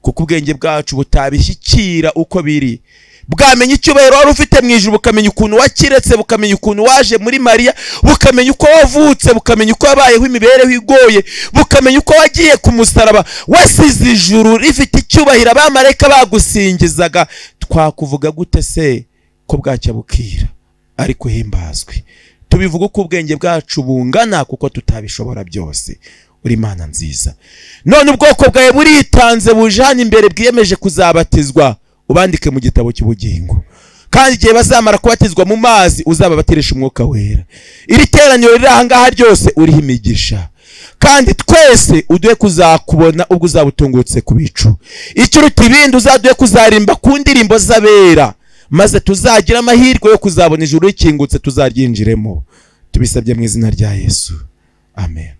Speaker 1: kuko ubwenge bwacu butabishyikira uko biri. Bwamenya icyubahiro wari ufite mu ijuru, bukamenya ukuntu wakiretse, bukamenya ukuntu waje muri Mariya, bukamenya uko wavutse, bukamenya uko wabayeho imibereho igoye, bukamenya uko wagiye ku musaraba wasize ijuru rifite icyubahiro, abamarayika bagusingizaga. Twakuvuga gute se ko bwacya bukira? Ariko himbazwe. Tubivuga uko ubwenge bwacu bungana, kuko tutabishobora byose. Uri Imana nziza. None ubwoko bwawe buritanze, bujana imbere, bwiyemeje kuzabatizwa. Ubandike mu gitabo cy'ubugingo, kandi igihe bazamara kubatizwa mu mazi uzababatirisha umwuka wera. Iri teraniro riri aha ngaha ryose uriho imigisha, kandi twese uduhe kuzakubona ubwo uzabutungutse ku bicu. Ikiruta ibindi uzaduhe kuzarimba ku ndirimbo z'abera, maze tuzagira amahirwe yo kuzabona ijuru rikingutse tuzaryinjiremo. Tubisabye mu izina rya Yesu, amen.